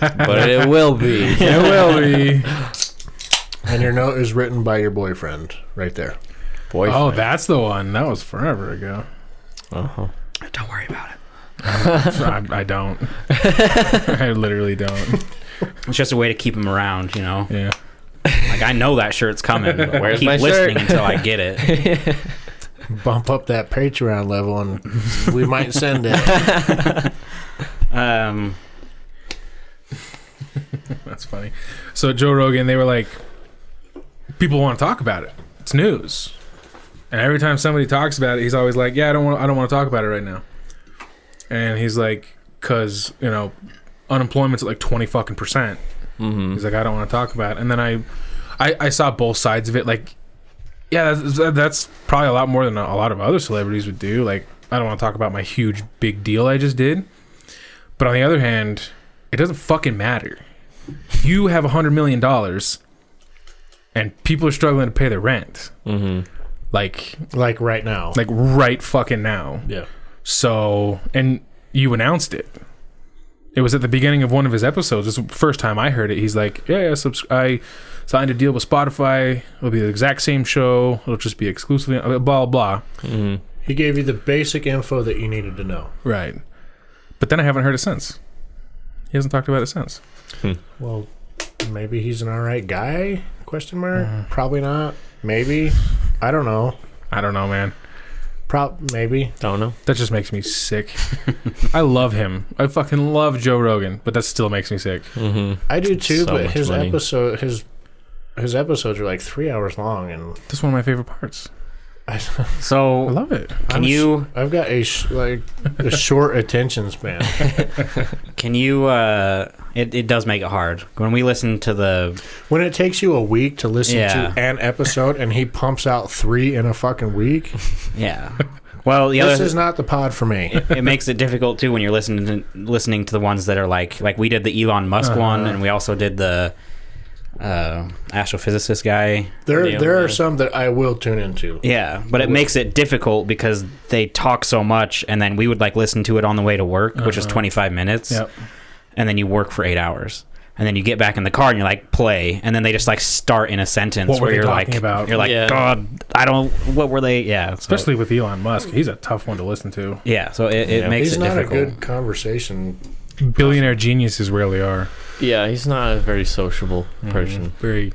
S4: But it will be.
S1: It will be.
S2: And your note is written by your boyfriend right there.
S4: Boyfriend.
S1: Oh, that's the one. That was forever ago.
S4: Uh-huh.
S3: Don't worry about it.
S1: I don't. I literally don't.
S3: It's just a way to keep him around, you know?
S1: Yeah.
S3: Like, I know that shirt's coming, but
S4: Where's
S3: keep
S4: my
S3: listening
S4: shirt?
S3: until I get it.
S2: Bump up that Patreon level and we might send it.
S1: That's funny. So Joe Rogan, they were like, people want to talk about it. It's news. And every time somebody talks about it, he's always like, "Yeah, I don't want to talk about it right now." And he's like, "Cause unemployment's at like 20%
S4: Mm-hmm.
S1: He's like, "I don't want to talk about it." And then I saw both sides of it. Like, yeah, that's probably a lot more than a lot of other celebrities would do. Like, I don't want to talk about my huge big deal I just did. But on the other hand, it doesn't fucking matter. You have $100 million, and people are struggling to pay their rent.
S4: Mm-hmm.
S1: Like
S2: right now.
S1: like right fucking now.
S2: Yeah.
S1: So, and you announced it. It was at the beginning of one of his episodes. This is the first time I heard it. He's like, yeah, I signed a deal with Spotify. It'll be the exact same show. It'll just be exclusively blah, blah.
S4: Mm-hmm.
S2: He gave you the basic info that you needed to know.
S1: Right. But then I haven't heard it since. He hasn't talked about it since.
S2: Well, maybe he's an alright guy? Question mark? Probably not. Maybe. I don't know.
S1: I don't know, man.
S2: Maybe.
S4: Don't know.
S1: That just makes me sick. I love him. I fucking love Joe Rogan, but that still makes me sick.
S4: Mm-hmm.
S2: I do too,
S4: So
S2: but
S4: much
S2: his
S4: money.
S2: his episodes are like 3 hours long, and
S1: That's one of my favorite parts. I
S3: So,
S1: love it.
S2: I've got a short attention span.
S3: it does make it hard. When we listen to
S2: When it takes you a week to listen
S3: Yeah.
S2: to an episode, and he pumps out 3 in a fucking week,
S3: well, the
S2: this
S3: other
S2: is not the pod for me.
S3: it makes it difficult too when you're listening to the ones that are like we did the Elon Musk one, and we also did the astrophysicist guy.
S2: There are some that I will tune into.
S3: Yeah, but it makes it difficult because they talk so much, and then we would like listen to it on the way to work, which is 25 minutes.
S1: Yep.
S3: And then you work for 8 hours. And then you get back in the car and you're like, play. And then they just like start in a sentence
S1: What were
S3: where
S1: they
S3: you're
S1: talking
S3: like,
S1: about?
S3: you're like, God, I don't, what were they? Yeah. So,
S1: Especially with Elon Musk. He's a tough one to listen to.
S3: yeah. So it makes
S2: He's
S3: it
S2: not
S3: difficult.
S2: a good conversation.
S1: Billionaire geniuses rarely are.
S4: Yeah, he's not a very sociable person.
S1: Very.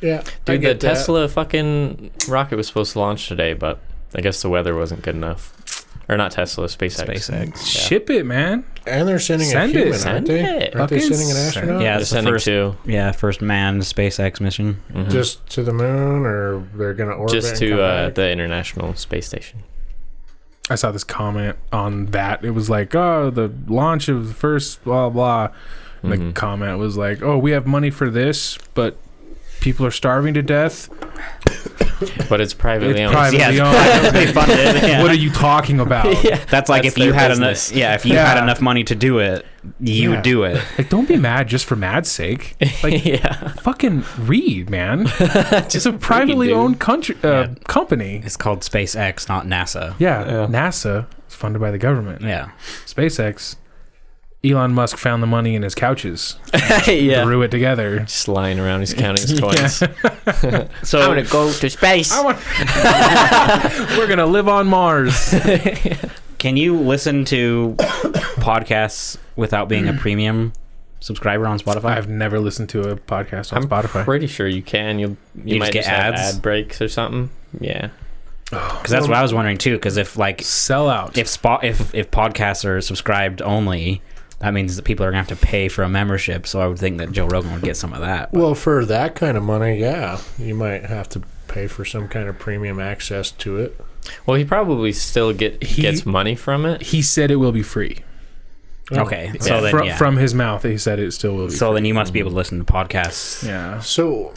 S2: Yeah,
S4: Dude, the Tesla fucking rocket was supposed to launch today, but I guess the weather wasn't good enough. Or not Tesla, SpaceX.
S1: Ship it, man.
S2: And they're sending
S1: Send
S2: a
S1: it.
S2: human,
S4: Send
S2: aren't they?
S4: it.
S2: Aren't they
S1: Fucking
S2: sending an
S1: send
S2: astronaut?
S3: Yeah,
S4: They're
S3: it's the
S4: sending
S3: first,
S4: 2.
S3: first manned SpaceX mission.
S4: Mhm.
S2: Just to the moon, or they're gonna orbit?
S4: Just
S2: and
S4: to
S2: come back?
S4: the International Space Station.
S1: I saw this comment on that. It was like, oh, the launch of the first blah, blah. And the comment was like, oh, we have money for this, but people are starving to death.
S4: But it's privately
S1: It's
S4: owned.
S1: privately
S3: Yeah,
S1: owned.
S3: they funded it. Yeah.
S1: What are you talking about?
S3: That's like
S4: That's
S3: if you
S4: their
S3: had
S4: business.
S3: enough. Yeah, if you had enough money to do it, you would do it.
S1: Like, don't be mad just for mad's sake. Like,
S4: Yeah.
S1: fucking read, man. It's a privately
S4: dude.
S1: owned company.
S3: It's called SpaceX, not NASA.
S1: Yeah, NASA is funded by the government.
S3: Yeah.
S1: SpaceX, Elon Musk found the money in his couches,
S4: Yeah.
S1: threw it together.
S4: Just lying around, he's counting his coins.
S3: So
S4: I'm gonna go to space.
S1: We're gonna live on Mars.
S3: can you listen to podcasts without being a premium subscriber on Spotify?
S1: I've never listened to a podcast on
S4: I'm
S1: Spotify.
S4: pretty sure you can. You
S3: You
S4: might
S3: just get
S4: just have
S3: ads?
S4: ad breaks or something. Yeah.
S3: Because that's what I was wondering too. Because if like
S1: Sell out.
S3: if podcasts are subscribed only, that means that people are gonna have to pay for a membership. So I would think that Joe Rogan would get some of that. But
S2: Well, for that kind of money, yeah, you might have to pay for some kind of premium access to it.
S4: Well, he probably still gets money from it.
S1: He said it will be free.
S3: okay, so then
S1: From his mouth, he said it still will be
S3: so
S1: free.
S3: then you must be able to listen to podcasts.
S1: Yeah.
S2: So,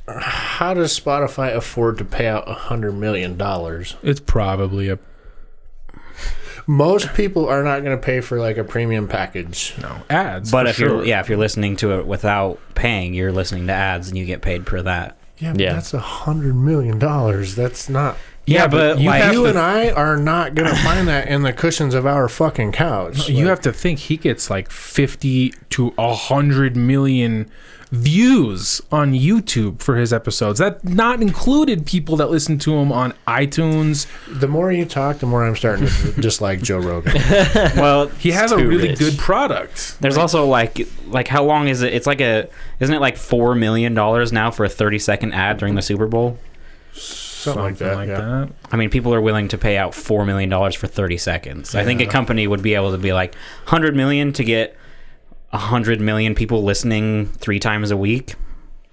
S2: how does Spotify afford to pay out $100 million?
S1: It's probably a
S2: Most people are not going to pay for like a premium package.
S1: ads.
S3: But
S1: for
S3: if
S1: sure.
S3: you're listening to it without paying, you're listening to ads and you get paid per that.
S2: Yeah, but
S4: Yeah.
S2: that's $100 million. That's not.
S3: Yeah, but
S1: you
S3: like,
S1: have
S2: You
S1: to
S2: and I are not going to find that in the cushions of our fucking couch.
S1: You have to think he gets like 50 to 100 million views on YouTube for his episodes. That not included people that listen to him on iTunes.
S2: The more you talk, the more I'm starting to dislike Joe Rogan.
S3: well,
S1: He has a
S4: too
S1: really
S4: rich.
S1: good product.
S3: there's also like how long is it? It's like isn't it like $4 million now for a 30-second ad during the Super Bowl?
S2: Something like that. Yeah.
S1: that.
S3: I mean, people are willing to pay out $4 million for 30 seconds. I think a company would be able to be like 100 million to get 100 million people listening 3 times a week.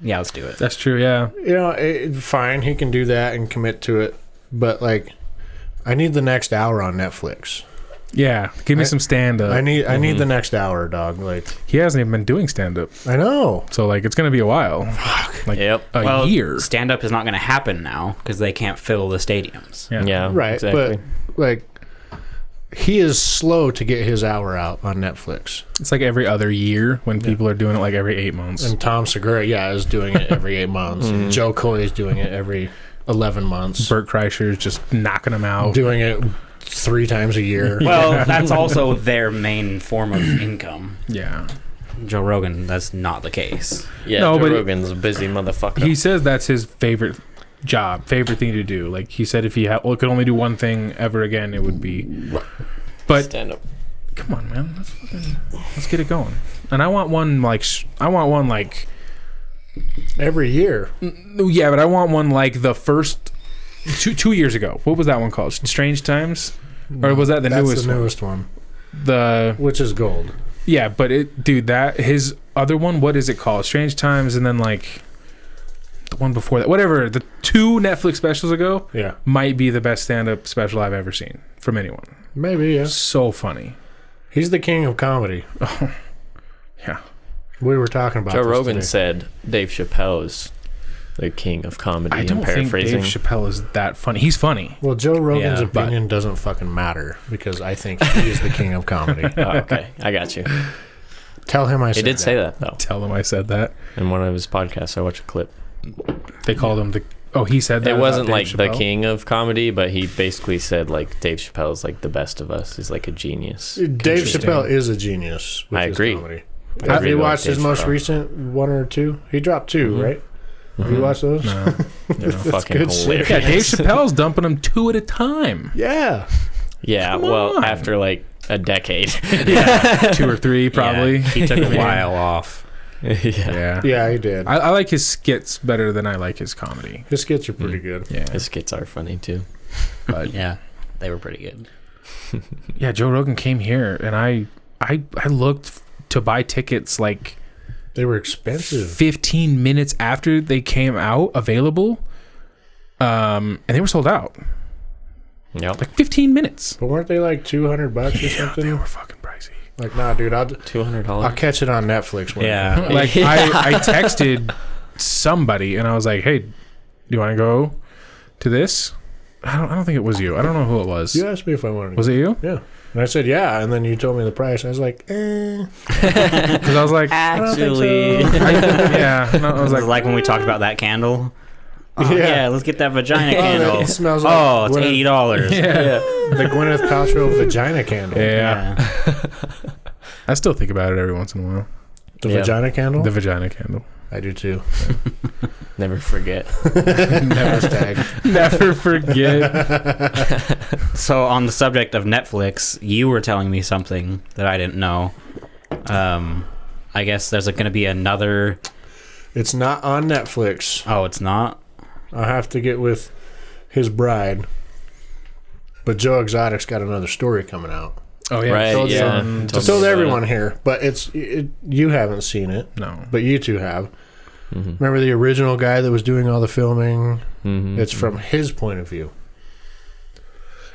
S3: Yeah, let's do it.
S1: That's true, yeah.
S2: You know, fine, he can do that and commit to it. But like, I need the next hour on Netflix.
S1: Yeah, give me some stand-up.
S2: I need the next hour, dog. Like,
S1: He hasn't even been doing stand-up.
S2: I know.
S1: So, like, it's going to be a while. Like,
S4: Yep.
S1: a year.
S3: Stand up is not going to happen now because they can't fill the stadiums.
S4: Yeah.
S2: Right,
S4: Exactly.
S2: but like, he is slow to get his hour out on Netflix.
S1: It's like every other year when people are doing it like every 8 months.
S2: And Tom Segura, is doing it every 8 months. And Joe Coy is doing it every 11 months.
S1: Bert Kreischer's just knocking them out.
S2: Doing it 3 times a year.
S3: Well, that's also their main form of income.
S1: Yeah.
S3: Joe Rogan, that's not the case.
S4: Yeah,
S1: No,
S4: Joe
S1: but
S4: Rogan's a busy motherfucker.
S1: He says that's his favorite job, favorite thing to do. Like, he said if he could only do one thing ever again, it would be... But
S4: Stand up.
S1: come on, man. Let's get it going. And I want one like...
S2: Every year.
S1: Yeah, but I want one like the first... 2 years ago. What was that one called? Strange Times? Or was that the
S2: That's
S1: newest
S2: the
S1: one?
S2: newest one.
S1: The...
S2: Which is gold.
S1: Yeah, but his other one, what is it called? Strange Times, and then like the one before that, whatever. The 2 Netflix specials ago,
S2: Yeah.
S1: might be the best stand-up special I've ever seen from anyone.
S2: Maybe, yeah.
S1: So funny.
S2: He's the king of comedy.
S1: Yeah.
S2: We were talking about
S4: Joe
S2: this
S4: Rogan
S2: today.
S4: said Dave Chappelle is the king of comedy.
S1: I don't
S4: I'm
S1: think
S4: paraphrasing.
S1: Dave Chappelle is that funny. He's funny.
S2: Well, Joe Rogan's
S3: Yeah,
S2: opinion doesn't fucking matter because I think he is the king of comedy.
S4: Oh, okay, I got you.
S2: Tell him I
S4: He
S2: said
S4: did say that though.
S1: Tell him I said that.
S4: In one of his podcasts, I watched a clip.
S1: They called him the. Oh, he said that.
S4: It
S1: about
S4: wasn't
S1: Dave
S4: like the
S1: Chappelle?
S4: king of comedy, but he basically said like Dave Chappelle's like the best of us. He's like a genius.
S2: Dave
S1: Interesting.
S2: Chappelle is a genius. With
S4: I
S2: his
S4: agree.
S2: Comedy.
S4: I
S2: Have
S4: agree
S2: you
S4: with
S2: watched his
S4: Dave
S2: most
S4: Chappelle.
S2: recent one or two? He dropped 2, right? Have you watched those?
S1: No.
S4: They're fucking
S2: good shit.
S4: hilarious.
S1: Yeah, Dave Chappelle's dumping them 2 at a time.
S2: Yeah.
S4: Yeah,
S1: Come
S4: well,
S1: on.
S4: after like a decade.
S3: Yeah.
S1: 2 or 3, probably.
S3: Yeah, he took a
S1: I mean,
S3: while off.
S1: Yeah.
S2: Yeah, he did.
S1: I like his skits better than I like his comedy.
S2: His skits are pretty good.
S1: Yeah.
S4: His skits are funny too.
S1: But
S3: Yeah, they were pretty good.
S1: yeah, Joe Rogan came here, and I looked to buy tickets like
S2: They were expensive.
S1: 15 minutes after they came out available, and they were sold out.
S4: Yep.
S1: Like 15 minutes.
S2: But weren't they like $200 or
S1: They
S2: something?
S1: were fucking pricey.
S2: Like, nah, dude, I'll
S4: $200.
S2: catch it on Netflix. When
S3: Yeah.
S1: Like I texted somebody, and I was like, "Hey, do you want to go to this?" I don't think it was you. I don't know who it was.
S2: You asked me if I wanted to.
S1: Was it you?
S2: Yeah. And I said, yeah. And then you told me the price. I was like,
S1: Because I was like,
S3: Actually,
S1: yeah. No, I was
S3: it was
S1: like,
S3: like when we talked about that candle. Oh, yeah. Let's get that vagina candle.
S2: It smells like
S3: Oh, it's
S2: Gwyneth-
S3: $80.
S1: yeah.
S2: the Gwyneth Paltrow vagina candle.
S1: Yeah. I still think about it every once in a while.
S2: The
S4: Yeah.
S2: vagina candle?
S1: The vagina candle.
S2: I do too.
S4: Never forget.
S1: Never forget.
S3: So on the subject of Netflix, you were telling me something that I didn't know. I guess there's going to be another.
S2: It's not on Netflix.
S3: Oh, it's not.
S2: I'll have to get with his bride. But Joe Exotic's got another story coming out.
S1: Oh yeah.
S4: Right,
S1: Told you.
S4: yeah.
S1: Um,
S4: Told
S2: I told
S4: me about
S2: everyone here, but you haven't seen it,
S1: No.
S2: but you two have.
S4: Mhm.
S2: Remember the original guy that was doing all the filming?
S4: Mhm.
S2: It's from his point of view.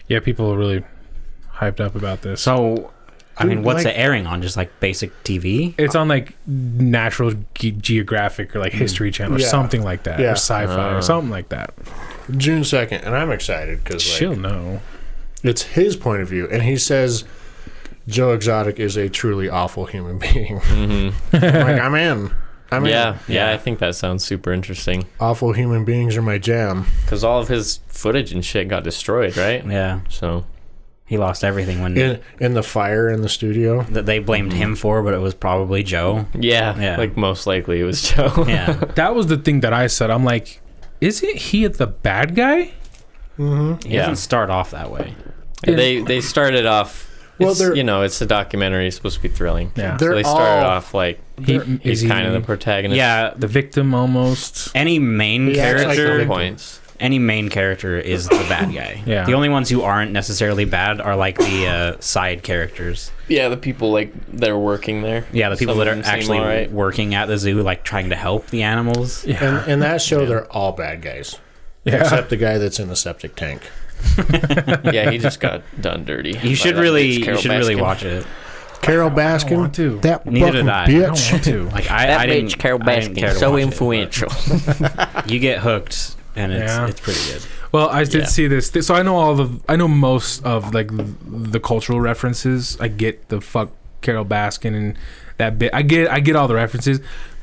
S1: Yeah, people are really hyped up about this.
S3: So, I
S2: Dude,
S3: mean, what's
S2: like-
S3: it airing on? Just like basic TV?
S1: It's on like National Geographic or like History Channel or
S2: Yeah.
S1: something like that,
S2: Yeah.
S1: or Sci-Fi or something like that.
S2: June 2nd, and I'm excited because
S1: She'll know.
S2: it's his point of view, and he says Joe Exotic is a truly awful human being.
S4: Mhm.
S2: Like, I'm in.
S4: Yeah,
S2: in.
S4: yeah, I think that sounds super interesting.
S2: Awful human beings are my jam.
S4: Because all of his footage and shit got destroyed, right?
S3: Yeah.
S4: So,
S3: He lost everything when
S2: In the fire in the studio.
S3: that they blamed him for, but it was probably Joe.
S4: yeah,
S3: Yeah.
S4: like most likely it was Joe.
S3: Yeah.
S1: That was the thing that I said. I'm like, isn't he the bad guy?
S3: He
S4: Yeah.
S3: doesn't start off that way.
S4: They started off.
S2: Well,
S4: It's,
S2: they're-
S4: it's a documentary. It's supposed to be thrilling.
S1: Yeah.
S4: So
S2: They're
S4: they started
S2: all-
S4: off like
S1: He,
S4: he's
S1: is
S4: kind of
S1: he
S4: the protagonist.
S3: Yeah.
S1: the victim almost.
S3: Any main
S2: He acts like the
S3: character,
S2: victim.
S4: points.
S3: any main character is the bad guy.
S1: Yeah.
S3: The only ones who aren't necessarily bad are like the side characters.
S4: Yeah, the people like that are working there.
S3: Yeah, the people
S4: Some
S3: that
S4: of
S3: are
S4: them seem
S3: actually
S4: alright.
S3: working at the zoo, like trying to help the animals.
S1: Yeah.
S2: And in that show, they're all bad guys.
S1: Yeah.
S2: Except the guy that's in the septic tank.
S4: Yeah, he just got done dirty.
S3: You should really watch it.
S2: Carol
S1: want
S2: Baskin.
S1: to.
S2: That
S3: Neither
S2: fucking
S3: did I.
S1: I don't
S2: bitch.
S1: want to.
S3: Like I didn't care to watch it,
S4: influential.
S3: but you get hooked, and it's pretty good.
S1: Well, I did
S4: Yeah.
S1: see this. So I know most of like the cultural references. I get the fuck Carol Baskin and that bit. I get all the references.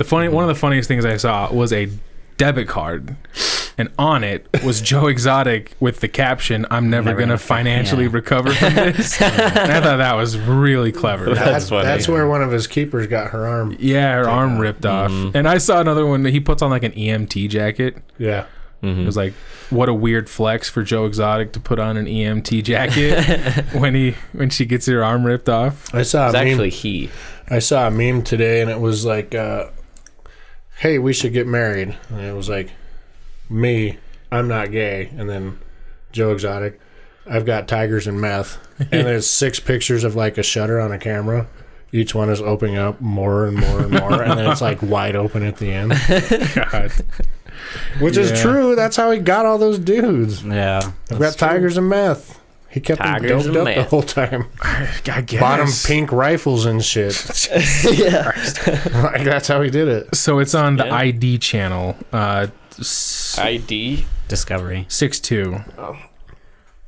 S1: One of the funniest things I saw was a debit card, and on it was Joe Exotic with the caption, "I'm never gonna financially recover from this." And I thought that was really clever.
S4: That's funny.
S2: That's where one of his keepers got her arm.
S1: Yeah, her arm ripped off. And I saw another one that he puts on like an EMT jacket.
S2: Yeah.
S1: It was like, what a weird flex for Joe Exotic to put on an EMT jacket when she gets her arm ripped off.
S2: I saw
S4: It's
S2: a meme.
S4: actually he.
S2: I saw a meme today, and it was like, "Hey, we should get married." And it was like, "Me, I'm not gay," and then Joe Exotic, "I've got tigers and meth," and there's 6 pictures of like a shutter on a camera. Each one is opening up more and more and more, and then it's like wide open at the end.
S1: God.
S2: Which is true. That's how he got all those dudes.
S3: Yeah,
S2: I've got tigers and meth. He kept
S4: Tigers
S2: them
S4: and
S2: doped up the
S4: meth.
S2: whole time.
S1: I guess.
S2: Bought him pink rifles and shit.
S4: Yeah.
S2: Like, that's how he did it.
S1: So it's on the
S4: Yeah.
S1: ID channel.
S4: ID.
S3: Discovery.
S1: 6/2.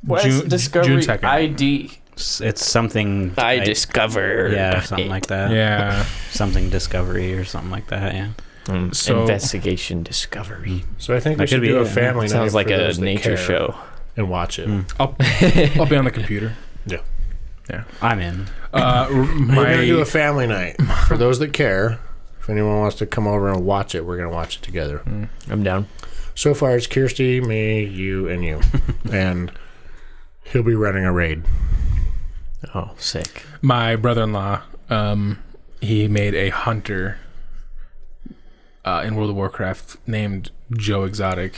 S4: Why is
S1: June
S4: Discovery
S1: 2nd.
S4: ID?
S3: It's something.
S4: I discovered.
S3: Yeah, something like that.
S1: Yeah.
S3: Something Discovery or something like that. Yeah.
S1: So-
S4: Investigation Discovery.
S2: So I think
S3: That
S2: we should
S3: could be
S2: do a
S3: it, yeah.
S2: family night.
S4: Sounds like
S2: for
S4: a
S2: those that
S4: nature
S2: care
S4: show.
S2: and watch it.
S1: I'll be on the computer.
S2: Yeah.
S3: I'm in.
S2: We're gonna do a family night for those that care. If anyone wants to come over and watch it, we're gonna watch it together.
S4: I'm down.
S2: So far, it's Kirsty, me, you, and you, and he'll be running a raid.
S4: Oh, sick.
S1: My brother-in-law, he made a hunter in World of Warcraft named Joe Exotic,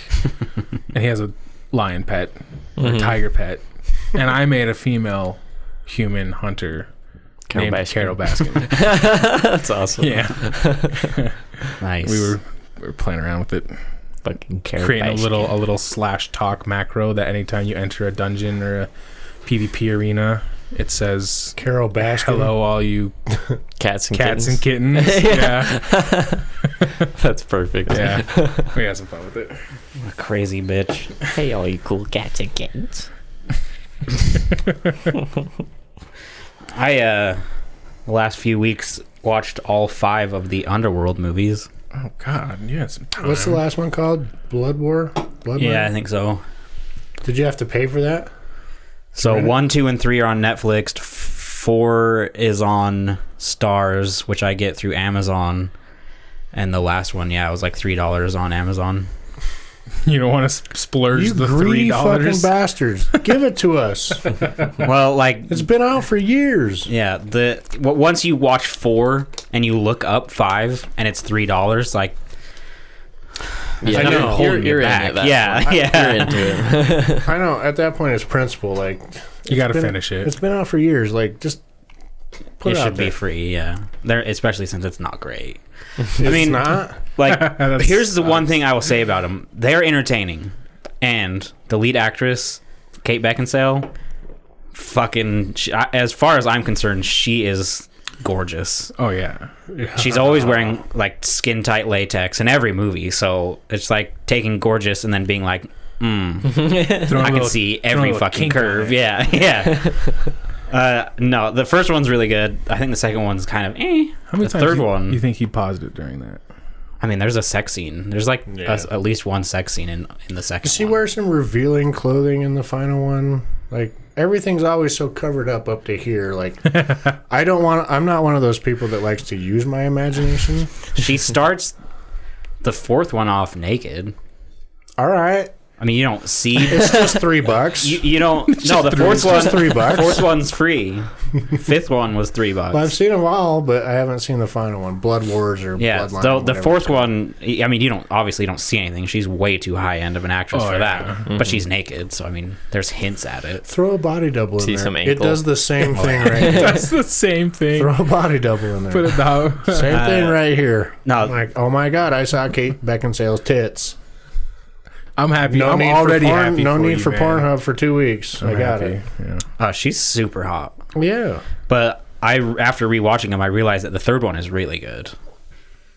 S1: and he has a lion pet or a tiger pet, and I made a female human hunter named Carol Baskin.
S4: That's awesome.
S1: Yeah,
S3: Nice.
S1: we were playing around with it,
S4: Fucking Carol
S1: creating
S4: Baskin.
S1: a little /talk macro that anytime you enter a dungeon or a PvP arena, it says
S2: Carol Baskin.
S1: hello all you
S4: Cats and
S1: cats and
S4: kittens.
S1: kittens. Yeah.
S4: That's perfect.
S1: Yeah. We had some fun with it.
S3: A crazy bitch.
S4: Hey, all you cool cats and kittens.
S3: I the last few weeks watched all 5 of the UnderWorld movies.
S1: Oh God, you had some time.
S2: What's the last one called? Blood War? Blood
S3: Yeah, I
S2: War?
S3: think so.
S2: Did you have to pay for that?
S3: So
S2: Right.
S3: 1, 2, and 3 are on Netflix. 4 is on Stars, which I get through Amazon. And the last one, yeah, it was like $3 on Amazon.
S1: You don't want to splurge
S2: You
S1: the
S2: greedy fucking
S1: $3.
S2: bastards. Give it to us.
S3: Well, like,
S2: It's been out for years.
S3: yeah, once you watch 4 and you look up 5 and it's $3, like,
S4: Yeah,
S2: I know.
S3: nothing holding
S4: you're
S3: you
S4: in
S3: back.
S4: it. That
S3: Yeah,
S4: point.
S3: yeah.
S4: You're into it.
S2: I know. At that point, it's principle. Like,
S1: You got to
S2: been-
S1: finish it.
S2: it's been out for years. Like, just put
S3: It
S2: it out
S3: should be
S2: there.
S3: free, yeah. There, especially since it's not great.
S2: It's
S3: mean-
S2: not.
S3: Like,
S1: That's-
S3: here's the one thing I will say about them: they're entertaining, and the lead actress, Kate Beckinsale, fucking, as far as I'm concerned, she is gorgeous.
S1: Oh yeah.
S3: She's always wearing like skin tight latex in every movie, so it's like taking gorgeous and then being like,
S1: Throwing
S3: I
S1: a
S3: can
S1: little-
S3: see
S1: throwing a
S3: every
S1: little
S3: fucking
S1: kink on
S3: curve.
S1: it.
S3: Yeah, yeah. No, the first one's really good. I think the second one's kind of
S1: How many
S3: The
S1: times
S3: third
S1: you,
S3: one-
S1: you think he paused it during that?
S3: I mean, there's a sex scene. There's like
S2: Yeah.
S3: at least one sex scene in the second
S2: Does she
S3: one.
S2: wear some revealing clothing in the final one? Like, everything's always so covered up to here. Like, I'm not one of those people that likes to use my imagination.
S3: She starts the fourth one off naked.
S2: All right.
S3: I mean, you don't see.
S2: It's just $3.
S3: You don't. No, the fourth one.
S2: just $3.
S3: Fourth one's free. Fifth one was $3.
S2: Well, I've seen them all, but I haven't seen the final one. Blood Wars or
S3: Yeah,
S2: Bloodline.
S3: the
S2: whatever
S3: fourth
S2: it's called.
S3: one. I mean, you don't see anything. She's way too high end of an actress
S1: Oh,
S3: for
S1: yeah.
S3: that. But she's naked, so I mean, there's hints at it.
S2: Throw a body double in
S4: See
S2: there.
S4: some
S2: It
S4: ankle.
S2: does the same thing right here.
S1: That's the same thing.
S2: Throw a body double in there.
S1: Put it down.
S2: Same thing right here.
S3: No.
S2: I'm like, oh my God, I saw Kate Beckinsale's tits.
S1: I'm happy.
S2: No
S1: I'm
S2: need
S1: already
S2: for porn,
S1: happy.
S2: No
S1: for
S2: need
S1: you,
S2: for
S1: man.
S2: Pornhub for 2 weeks.
S1: I'm
S2: I got
S1: happy.
S2: it.
S1: Yeah.
S3: She's super hot.
S2: Yeah.
S3: But after rewatching them, I realized that the third one is really good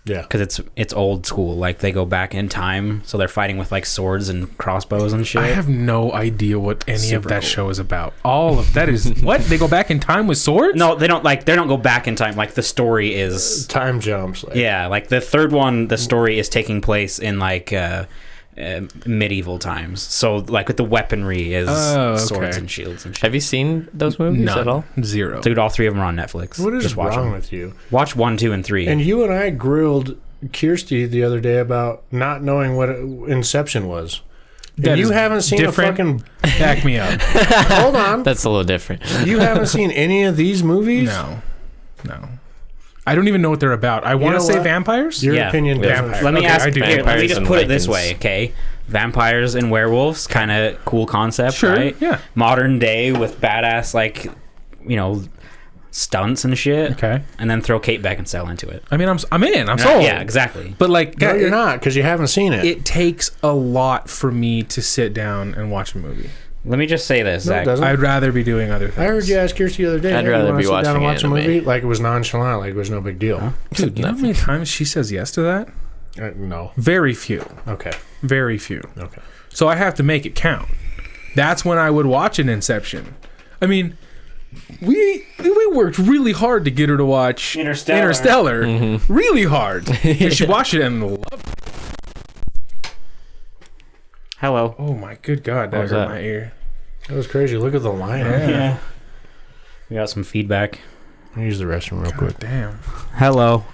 S2: Yeah.
S3: because it's old school. Like they go back in time, so they're fighting with like swords and crossbows and shit.
S1: I have no idea what any of
S3: Super
S1: that
S3: cool.
S1: show is about. All of that is what they go back in time with swords.
S3: No, they don't go back in time. Like the story is,
S2: Time jumps. Like,
S3: yeah. Like the third one, the story is taking place in like medieval times. So like with the weaponry is
S1: Oh, okay.
S3: swords and shields and shit.
S4: Have you seen those movies
S1: None.
S4: at all?
S1: Zero.
S3: Dude, all 3 of them are on Netflix.
S2: What is
S3: Just watch
S2: wrong
S3: them.
S2: with you?
S3: Watch 1, 2, and 3.
S2: And you and I grilled Kirsty the other day about not knowing what Inception was.
S1: That
S2: And you
S1: is
S2: haven't seen
S1: different.
S2: a fucking.
S1: Back me up.
S2: Hold on.
S4: That's a little different.
S2: You haven't seen any of these movies?
S1: No. I don't even know what they're about. I want
S2: know
S1: to say
S2: what?
S1: vampires.
S2: Your
S3: Yeah.
S2: opinion doesn't.
S1: Vampire.
S3: Let me
S1: Okay,
S3: ask.
S1: I do.
S3: Here, let me
S4: Vampires
S3: just
S4: and
S3: put it this
S4: Vikings.
S3: way, okay? Vampires and werewolves, kind of cool concept,
S1: Sure,
S3: right?
S1: yeah.
S3: Modern day with badass like, stunts and shit.
S1: Okay.
S3: And then throw Kate Beckinsale into it.
S1: I mean, I'm in. I'm sold.
S3: Yeah, exactly.
S1: But like,
S2: No,
S1: God,
S2: you're not, because you haven't seen it.
S1: It takes a lot for me to sit down and watch a movie.
S3: Let me just say this,
S2: No, it
S3: Zach.
S2: doesn't.
S1: I'd rather be doing other things.
S2: I heard you ask Kirsty the other day.
S4: I'd
S2: hey,
S4: rather
S2: you wanna
S4: be
S2: sit down and
S4: watching
S2: watch a
S4: anime.
S2: movie? Like it was nonchalant, like it was no big deal.
S1: Dude, you know how many times she says yes to that?
S2: No.
S1: Very few.
S2: Okay.
S1: Very few.
S2: Okay.
S1: So I have to make it count. That's when I would watch an Inception. I mean, we worked really hard to get her to watch Interstellar. Really hard. And she watched it and loved it.
S3: Hello.
S1: Oh my good God, that hurt my ear.
S2: That was crazy. Look at the line.
S3: Yeah. We got some feedback.
S2: I'll use the restroom real quick.
S1: Damn.
S3: Hello.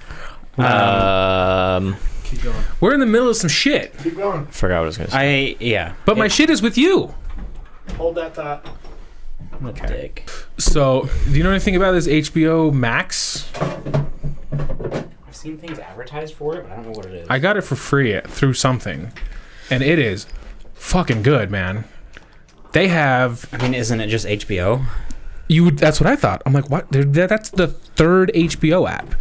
S2: Keep going.
S1: We're in the middle of some shit.
S2: Keep going.
S4: Forgot what I was gonna say.
S1: But my shit is with you.
S2: Hold that thought.
S3: Dick.
S1: So, do you know anything about this HBO Max?
S3: I've seen things advertised for it, but I don't know what it is.
S1: I got it for free through something. And it is fucking good, man. They have...
S3: I mean, isn't it just HBO?
S1: That's what I thought. I'm like, what? That's the third HBO app.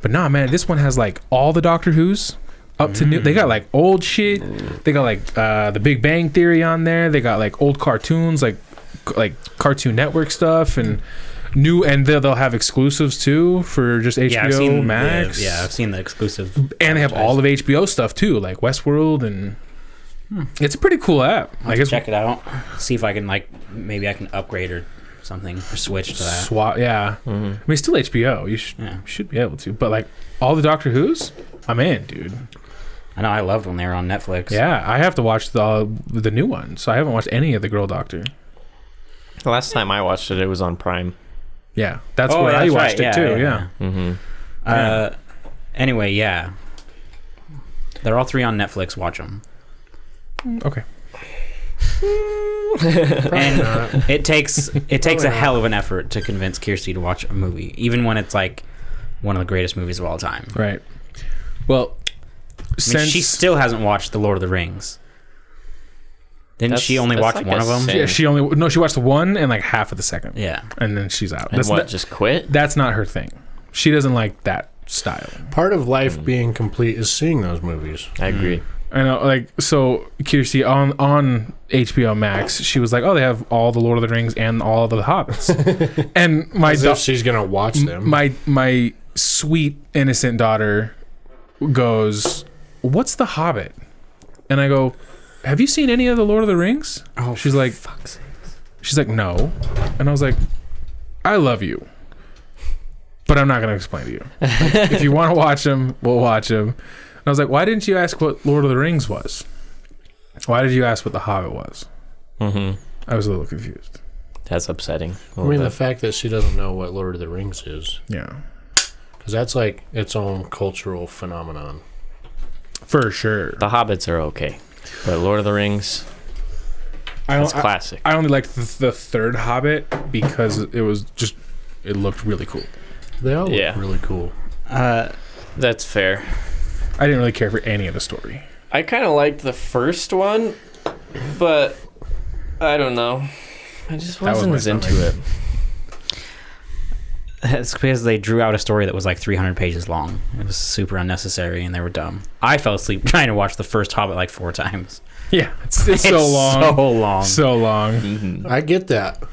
S1: But nah, man, this one has like all the Doctor Who's up to new. They got like old shit. They got like the Big Bang Theory on there. They got like old cartoons, like Cartoon Network stuff, and new. And they'll have exclusives too for just HBO Max.
S3: I've seen the exclusive.
S1: And they have all of HBO stuff too, like Westworld, and it's a pretty cool app.
S3: I guess check it out. See if I can maybe I can upgrade or something or switch to that.
S1: Swap, yeah. I mean, it's still HBO. You should be able to, but like all the Doctor Who's, I'm in, dude.
S3: I know. I loved when they were on Netflix.
S1: Yeah, I have to watch the new one, so I haven't watched any of the Girl Doctor.
S4: The last time I watched it, it was on Prime.
S1: Yeah, that's where I watched it too. Yeah.
S3: Anyway, yeah, they're all 3 on Netflix. Watch them.
S1: Okay.
S3: And it takes a hell of an effort to convince Kirsty to watch a movie, even when it's like one of the greatest movies of all time.
S1: Right. Well,
S3: since she still hasn't watched The Lord of the Rings. Didn't she only watch one of them?
S1: Yeah, she watched the one and like half of the second.
S3: Yeah,
S1: and then she's out.
S4: And just quit?
S1: That's not her thing. She doesn't like that style.
S2: Part of life being complete is seeing those movies.
S4: I agree.
S1: I know, so Kirsty on HBO Max, she was like, "Oh, they have all the Lord of the Rings and all the Hobbits," and
S2: if she's gonna watch them.
S1: My sweet innocent daughter goes, "What's the Hobbit?" And I go, "Have you seen any of the Lord of the Rings?"
S3: Oh,
S1: she's like,
S3: fuck's sake.
S1: She's like, "No," and I was like, "I love you, but I'm not gonna explain to you. If you want to watch them, we'll watch them." And I was like, why didn't you ask what Lord of the Rings was? Why did you ask what The Hobbit was? I was a little confused.
S4: That's upsetting.
S2: I mean, the fact that she doesn't know what Lord of the Rings is.
S1: Yeah.
S2: Because that's like its own cultural phenomenon.
S1: For sure.
S4: The Hobbits are okay. But Lord of the Rings, it's classic.
S1: I only liked the third Hobbit because it looked really cool.
S2: They all look really cool.
S4: That's fair.
S1: I didn't really care for any of the story.
S4: I kind of liked the first one, but I don't know. I just wasn't as into it.
S3: It's because they drew out a story that was like 300 pages long. It was super unnecessary, and they were dumb. I fell asleep trying to watch the first Hobbit like 4 times.
S1: Yeah, it's so long.
S3: So long.
S1: Mm-hmm.
S2: I get that.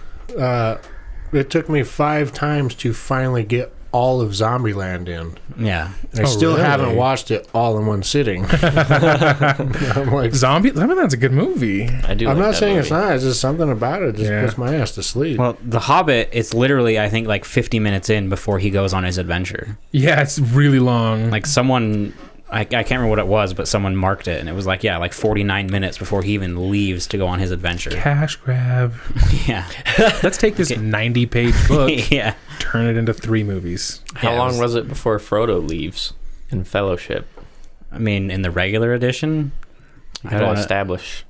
S2: It took me 5 times to finally get all of Zombieland in.
S3: Yeah.
S2: I still haven't watched it all in one sitting. I'm like,
S1: Zombieland's a good movie.
S2: I'm not saying it's not. It's just something about it just puts my ass to sleep.
S3: Well, The Hobbit, it's literally, I think, like 50 minutes in before he goes on his adventure.
S1: Yeah, it's really long.
S3: Like someone... I can't remember what it was, but someone marked it, and it was like, 49 minutes before he even leaves to go on his adventure.
S1: Cash grab.
S3: Yeah.
S1: Let's take this 90-page book, turn it into 3 movies.
S4: How long was it before Frodo leaves in Fellowship?
S3: I mean, in the regular edition,
S4: you gotta establish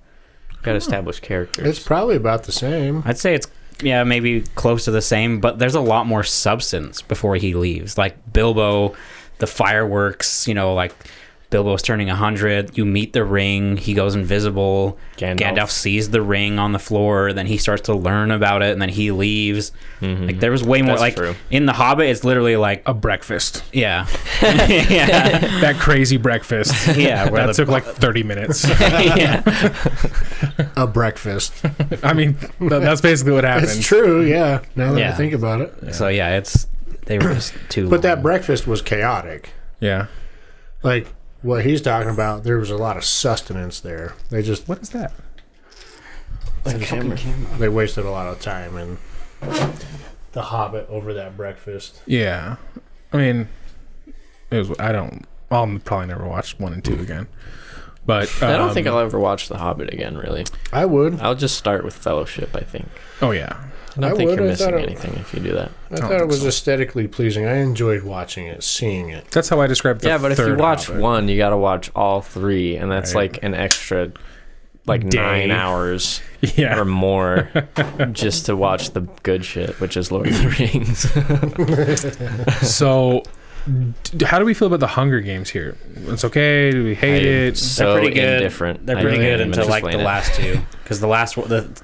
S4: characters.
S2: It's probably about the same.
S3: I'd say it's maybe close to the same, but there's a lot more substance before he leaves. Like Bilbo, the fireworks, like Bilbo's turning 100. You meet the ring. He goes invisible. Gandalf sees the ring on the floor. Then he starts to learn about it, and then he leaves. Mm-hmm. Like there was way more. Like true. In The Hobbit, it's literally like
S1: a breakfast.
S3: Yeah,
S1: that crazy breakfast.
S3: Yeah,
S1: that took like 30 minutes.
S2: A breakfast.
S1: I mean, that's basically what happened.
S2: It's true. Yeah. Now that I think about it.
S3: Yeah. So they were just too.
S2: But that breakfast was chaotic.
S1: Yeah.
S2: Like what he's talking about, there was a lot of sustenance there. They just
S1: what is that?
S2: They wasted a lot of time, and The Hobbit over that breakfast.
S1: Yeah, I mean, I'll probably never watch 1 and 2 again. But
S4: I don't think I'll ever watch The Hobbit again. Really,
S2: I would.
S4: I'll just start with Fellowship. I think.
S1: Oh yeah,
S4: I don't think
S2: would.
S4: you're
S2: I
S4: missing
S2: thought
S4: anything if you do that.
S2: I thought it was aesthetically pleasing. I enjoyed watching it, seeing it.
S1: that's how I describe.
S4: Yeah, but if you
S1: third
S4: watch
S1: Hobbit.
S4: one, you got to watch all 3, and that's
S1: Right.
S4: like an extra, like
S1: Day.
S4: 9 hours
S1: yeah,
S4: or more, just to watch the good shit, which is Lord of the Rings.
S1: So, how do we feel about the Hunger Games here? It's okay. Do we hate it?
S4: So
S3: They're pretty good.
S4: indifferent.
S3: They're
S4: I
S3: pretty
S4: can't
S3: good
S4: even
S3: until like the
S4: explain it.
S3: last 2, because the last one,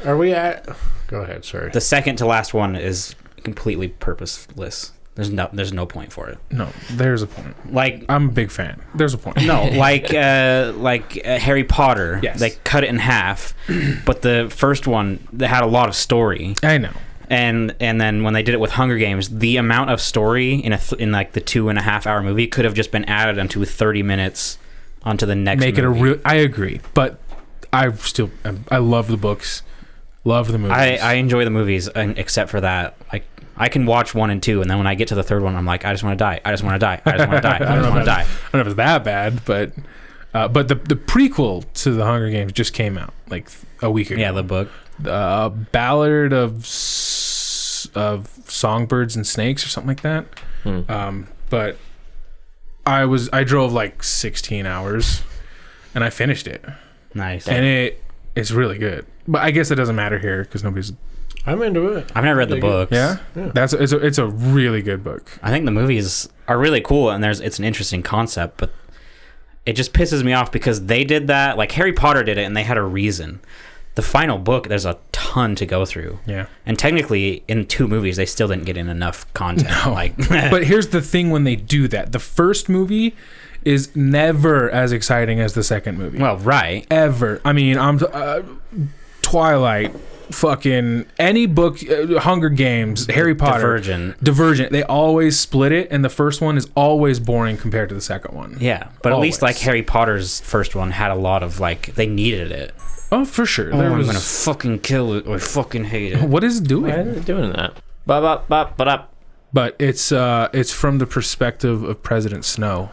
S2: Are we at? Go ahead. Sorry.
S3: the second to last one is completely purposeless. There's no point for it.
S1: No, there's a point.
S3: Like
S1: I'm a big fan. There's a point.
S3: no, like Harry Potter.
S1: Yes.
S3: They cut it in half, but the first one they had a lot of story,
S1: I know.
S3: and then when they did it with Hunger Games, the amount of story in like the 2.5 hour movie could have just been added onto 30 minutes onto the next.
S1: Make it a
S3: movie.
S1: real. I agree, but I love the books, love the movies.
S3: I enjoy the movies, and except for that, like I can watch 1 and 2, and then when I get to the third one, I'm like, I just want to die. I just want to die. I just want to die. I just want to die.
S1: I don't know if it's that bad, but the prequel to the Hunger Games just came out like a week ago.
S3: Yeah, the book.
S1: Ballad of Songbirds and Snakes or something like that. But I drove like 16 hours and I finished it,
S3: Nice.
S1: and it's really good. But I guess it doesn't matter here because nobody's.
S2: I'm into it.
S3: I've never read the books.
S1: Yeah,
S2: Yeah.
S1: it's a really good book.
S3: I think the movies are really cool, and it's an interesting concept, but it just pisses me off because they did that. Like Harry Potter did it, and they had a reason. The final book, there's a ton to go through.
S1: Yeah.
S3: And technically, in 2 movies, they still didn't get in enough content.
S1: No.
S3: Like,
S1: But here's the thing: when they do that, the first movie is never as exciting as the second movie.
S3: well, right.
S1: Ever. I mean, Twilight, fucking any book, Hunger Games, Harry Potter, Divergent. They always split it, and the first one is always boring compared to the second one.
S3: Yeah, but at least
S1: Always.
S3: like Harry Potter's first one had a lot of like they needed it.
S1: Oh, for sure.
S3: I'm gonna fucking kill it. I fucking hate it.
S1: What is it doing?
S4: Why are they doing that? Ba-ba-ba-ba-da.
S1: But it's from the perspective of President Snow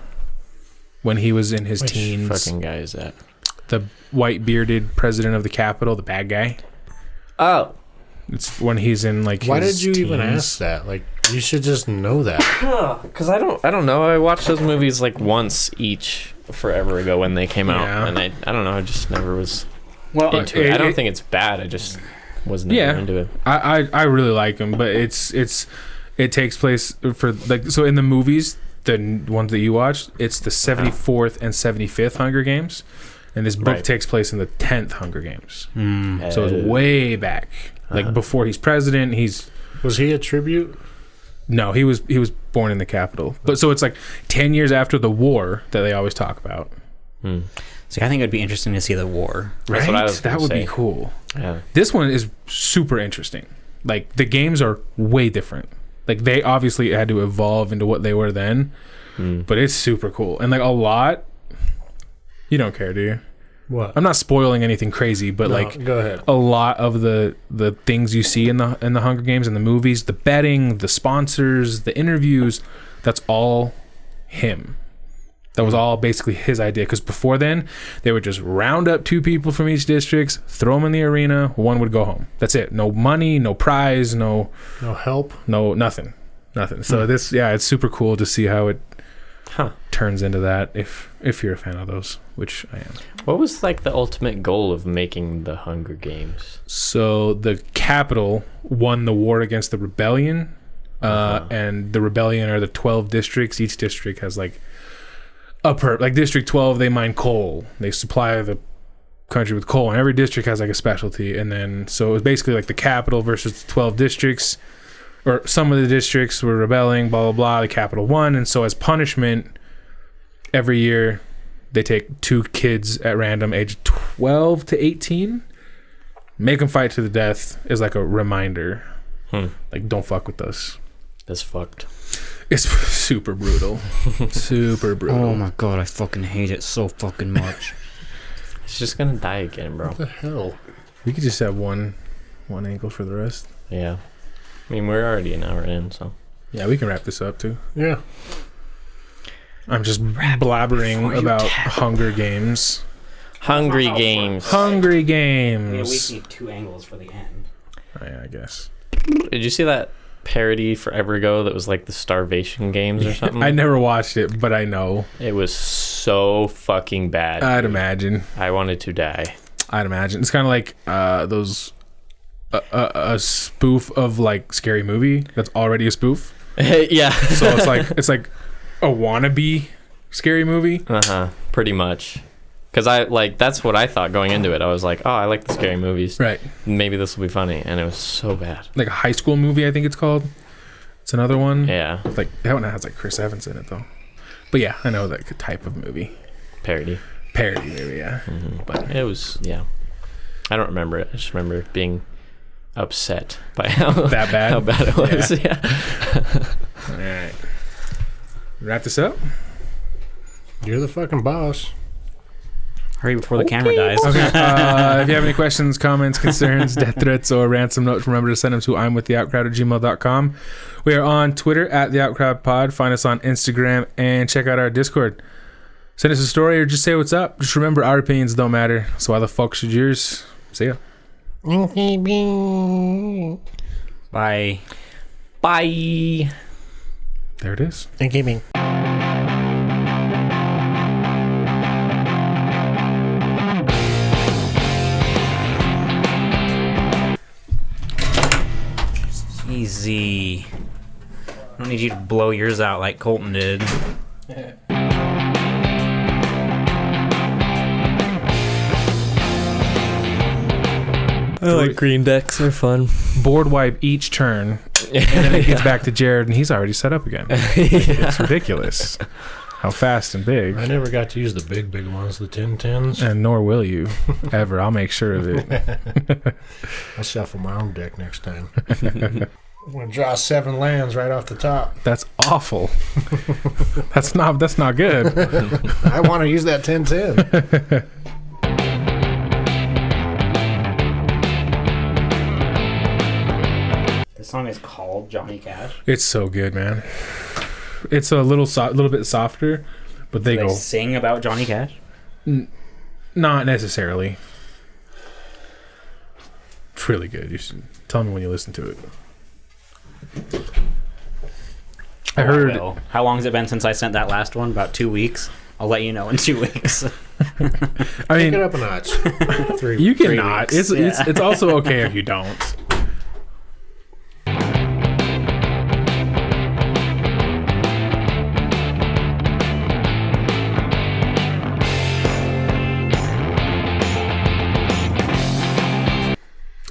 S1: when he was in his
S2: Which
S1: teens.
S4: Fucking guy is that?
S1: The white bearded president of the Capitol, the bad guy.
S4: Oh,
S1: It's when he's in like.
S2: Why
S1: his
S2: did you even
S1: teens.
S2: ask that? Like, you should just know that.
S4: because I don't know. I watched those movies like once each forever ago when they came out,
S1: Yeah.
S4: and I don't know. I just never was
S3: Well,
S4: into it. I don't think it's bad. I just was never into it.
S1: I really like him, but it takes place for like so in the movies, the ones that you watched, it's the 74th and 75th Hunger Games, and this book
S4: Right.
S1: takes place in the 10th Hunger Games.
S3: Mm.
S1: So it's way back, like before he's president.
S2: Was he a tribute?
S1: No, he was born in the Capitol, but so it's like 10 years after the war that they always talk about.
S3: See, I think it'd be interesting to see the war.
S4: That's what I was
S1: That
S4: gonna
S1: would
S4: say.
S1: be cool.
S4: Yeah.
S1: This one is super interesting. Like the games are way different. Like they obviously had to evolve into what they were then, but it's super cool. And like a lot, you don't care, do you?
S2: What?
S1: I'm not spoiling anything crazy, but
S2: No,
S1: like
S2: go ahead.
S1: a lot of the things you see in the Hunger Games and the movies, the betting, the sponsors, the interviews, that's all him. That was all basically his idea. Because before then, they would just round up 2 people from each district, throw them in the arena, one would go home. That's it. No money, no prize, no
S2: help.
S1: no nothing. So it's super cool to see how it turns into that. If you're a fan of those, which I am.
S4: What was like the ultimate goal of making the Hunger Games?
S1: So the Capitol won the war against the rebellion, and the rebellion are the 12 districts. Each district has like like District 12, they mine coal. They supply the country with coal, and every district has like a specialty. And then so it was basically like the Capitol versus the 12 districts, or some of the districts were rebelling. Blah blah blah. The Capitol won, and so as punishment, every year they take 2 kids at random, age 12 to 18, make them fight to the death as like a reminder. Like, don't fuck with us.
S4: That's fucked.
S1: It's super brutal. Super brutal.
S3: Oh my god, I fucking hate it so fucking much.
S4: It's just gonna die again, bro.
S2: What the hell?
S1: We could just have one ankle for the rest.
S4: Yeah. I mean, we're already an hour in, so.
S1: Yeah, we can wrap this up too.
S2: Yeah.
S1: I'm just blabbering about Hunger Games.
S4: Hungry Games.
S1: Hungry
S3: We
S1: Games.
S3: need 2 angles for the end.
S1: Oh, yeah, I guess.
S4: Did you see that parody forever ago that was like the Starvation Games or something?
S1: I never watched it, but I know.
S4: It was so fucking bad.
S1: I'd imagine.
S4: I wanted to die.
S1: I'd imagine. It's kind of like those a spoof of like Scary Movie that's already a spoof.
S4: Yeah.
S1: So it's like a wannabe Scary Movie.
S4: Pretty much. Because that's what I thought going into it. I was like, oh, I like the scary movies.
S1: Right.
S4: Maybe this will be funny. And it was so bad.
S1: Like a high school movie, I think it's called. It's another one.
S4: Yeah.
S1: Like that one has like Chris Evans in it though. But yeah, I know that type of movie.
S4: Parody
S1: movie, yeah.
S4: But it was, yeah. I don't remember it. I just remember being upset by how
S1: That bad?
S4: how bad it was. Yeah.
S1: All right. Wrap this up.
S2: You're the fucking boss.
S3: Hurry before the camera dies.
S1: Okay. If you have any questions, comments, concerns, death threats, or ransom notes, remember to send them to imwiththeoutcrowd@gmail.com. We are on Twitter @theoutcrowdpod. Find us on Instagram and check out our Discord. Send us a story or just say what's up. Just remember, our opinions don't matter. So why the fuck should yours? See ya.
S3: Bye.
S4: Bye.
S1: There it is.
S2: Thank you.
S3: Easy. I don't need you to blow yours out like Colton did.
S4: I like green decks. They're fun.
S1: Board wipe each turn, and then it gets back to Jared, and he's already set up again. It's ridiculous how fast and big.
S2: I never got to use the big ones, the 10-10s.
S1: And nor will you ever. I'll make sure of it.
S2: I'll shuffle my own deck next time. I'm gonna draw 7 lands right off the top.
S1: That's awful. That's not good.
S2: I want to use that 10-10.
S3: This song is called Johnny Cash.
S1: It's so good, man. It's a little bit softer, but they
S3: Do
S1: go
S3: they sing about Johnny Cash?
S1: not necessarily. It's really good. You should tell me when you listen to it. I heard.
S3: will. How long has it been since I sent that last one? About 2 weeks. I'll let you know in 2 weeks.
S1: I
S2: Take
S1: mean,
S2: it up a notch. 3
S1: you
S2: weeks.
S1: cannot.
S3: weeks,
S1: It's also okay if you don't.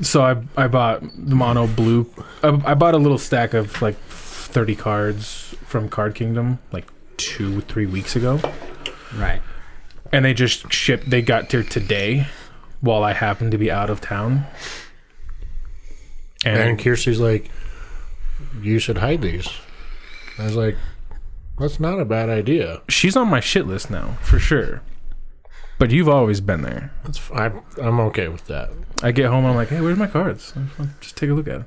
S1: So I bought the mono blue. I bought a little stack of like 30 cards from Card Kingdom like 2-3 weeks ago,
S3: Right.
S1: and they just shipped. They got here today, while I happened to be out of town.
S2: And Kirsty's like, you should hide these. I was like, that's not a bad idea.
S1: she's on my shit list now for sure. But you've always been there.
S2: I'm okay with that.
S1: I get home and I'm like, hey, where's my cards? Just take a look at them.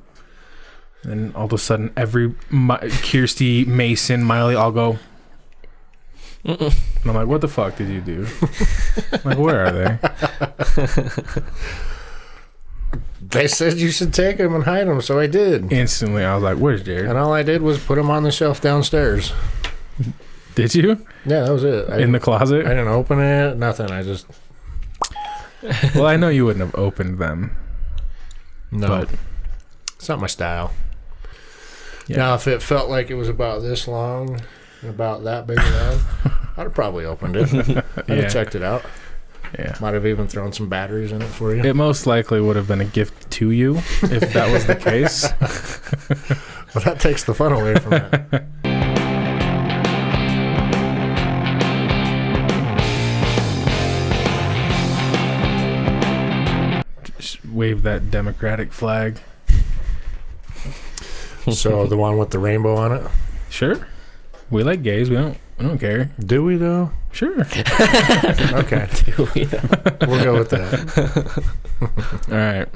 S1: And then all of a sudden, Kirsty, Mason, Miley all go. And I'm like, what the fuck did you do? I'm like, where are they?
S2: They said you should take them and hide them, so I did.
S1: Instantly, I was like, where's Jared?
S2: And all I did was put them on the shelf downstairs.
S1: Did you?
S2: Yeah, that was it.
S1: In the closet?
S2: I didn't open it, nothing. I just...
S1: Well, I know you wouldn't have opened them.
S2: No.
S1: But
S2: it's not my style.
S1: Yeah.
S2: Now, if it felt like it was about this long and about that big around, I'd have probably opened it. I'd
S1: Yeah.
S2: have checked it out.
S1: yeah.
S2: Might have even thrown some batteries in it for you.
S1: It most likely would have been a gift to you if that was the case.
S2: Well, that takes the fun away from it.
S1: Just wave that Democratic flag.
S2: So the one with the rainbow on it?
S1: Sure. We like gays. We don't care.
S2: Do we, though?
S1: Sure.
S2: Okay. We'll go with that.
S1: All right.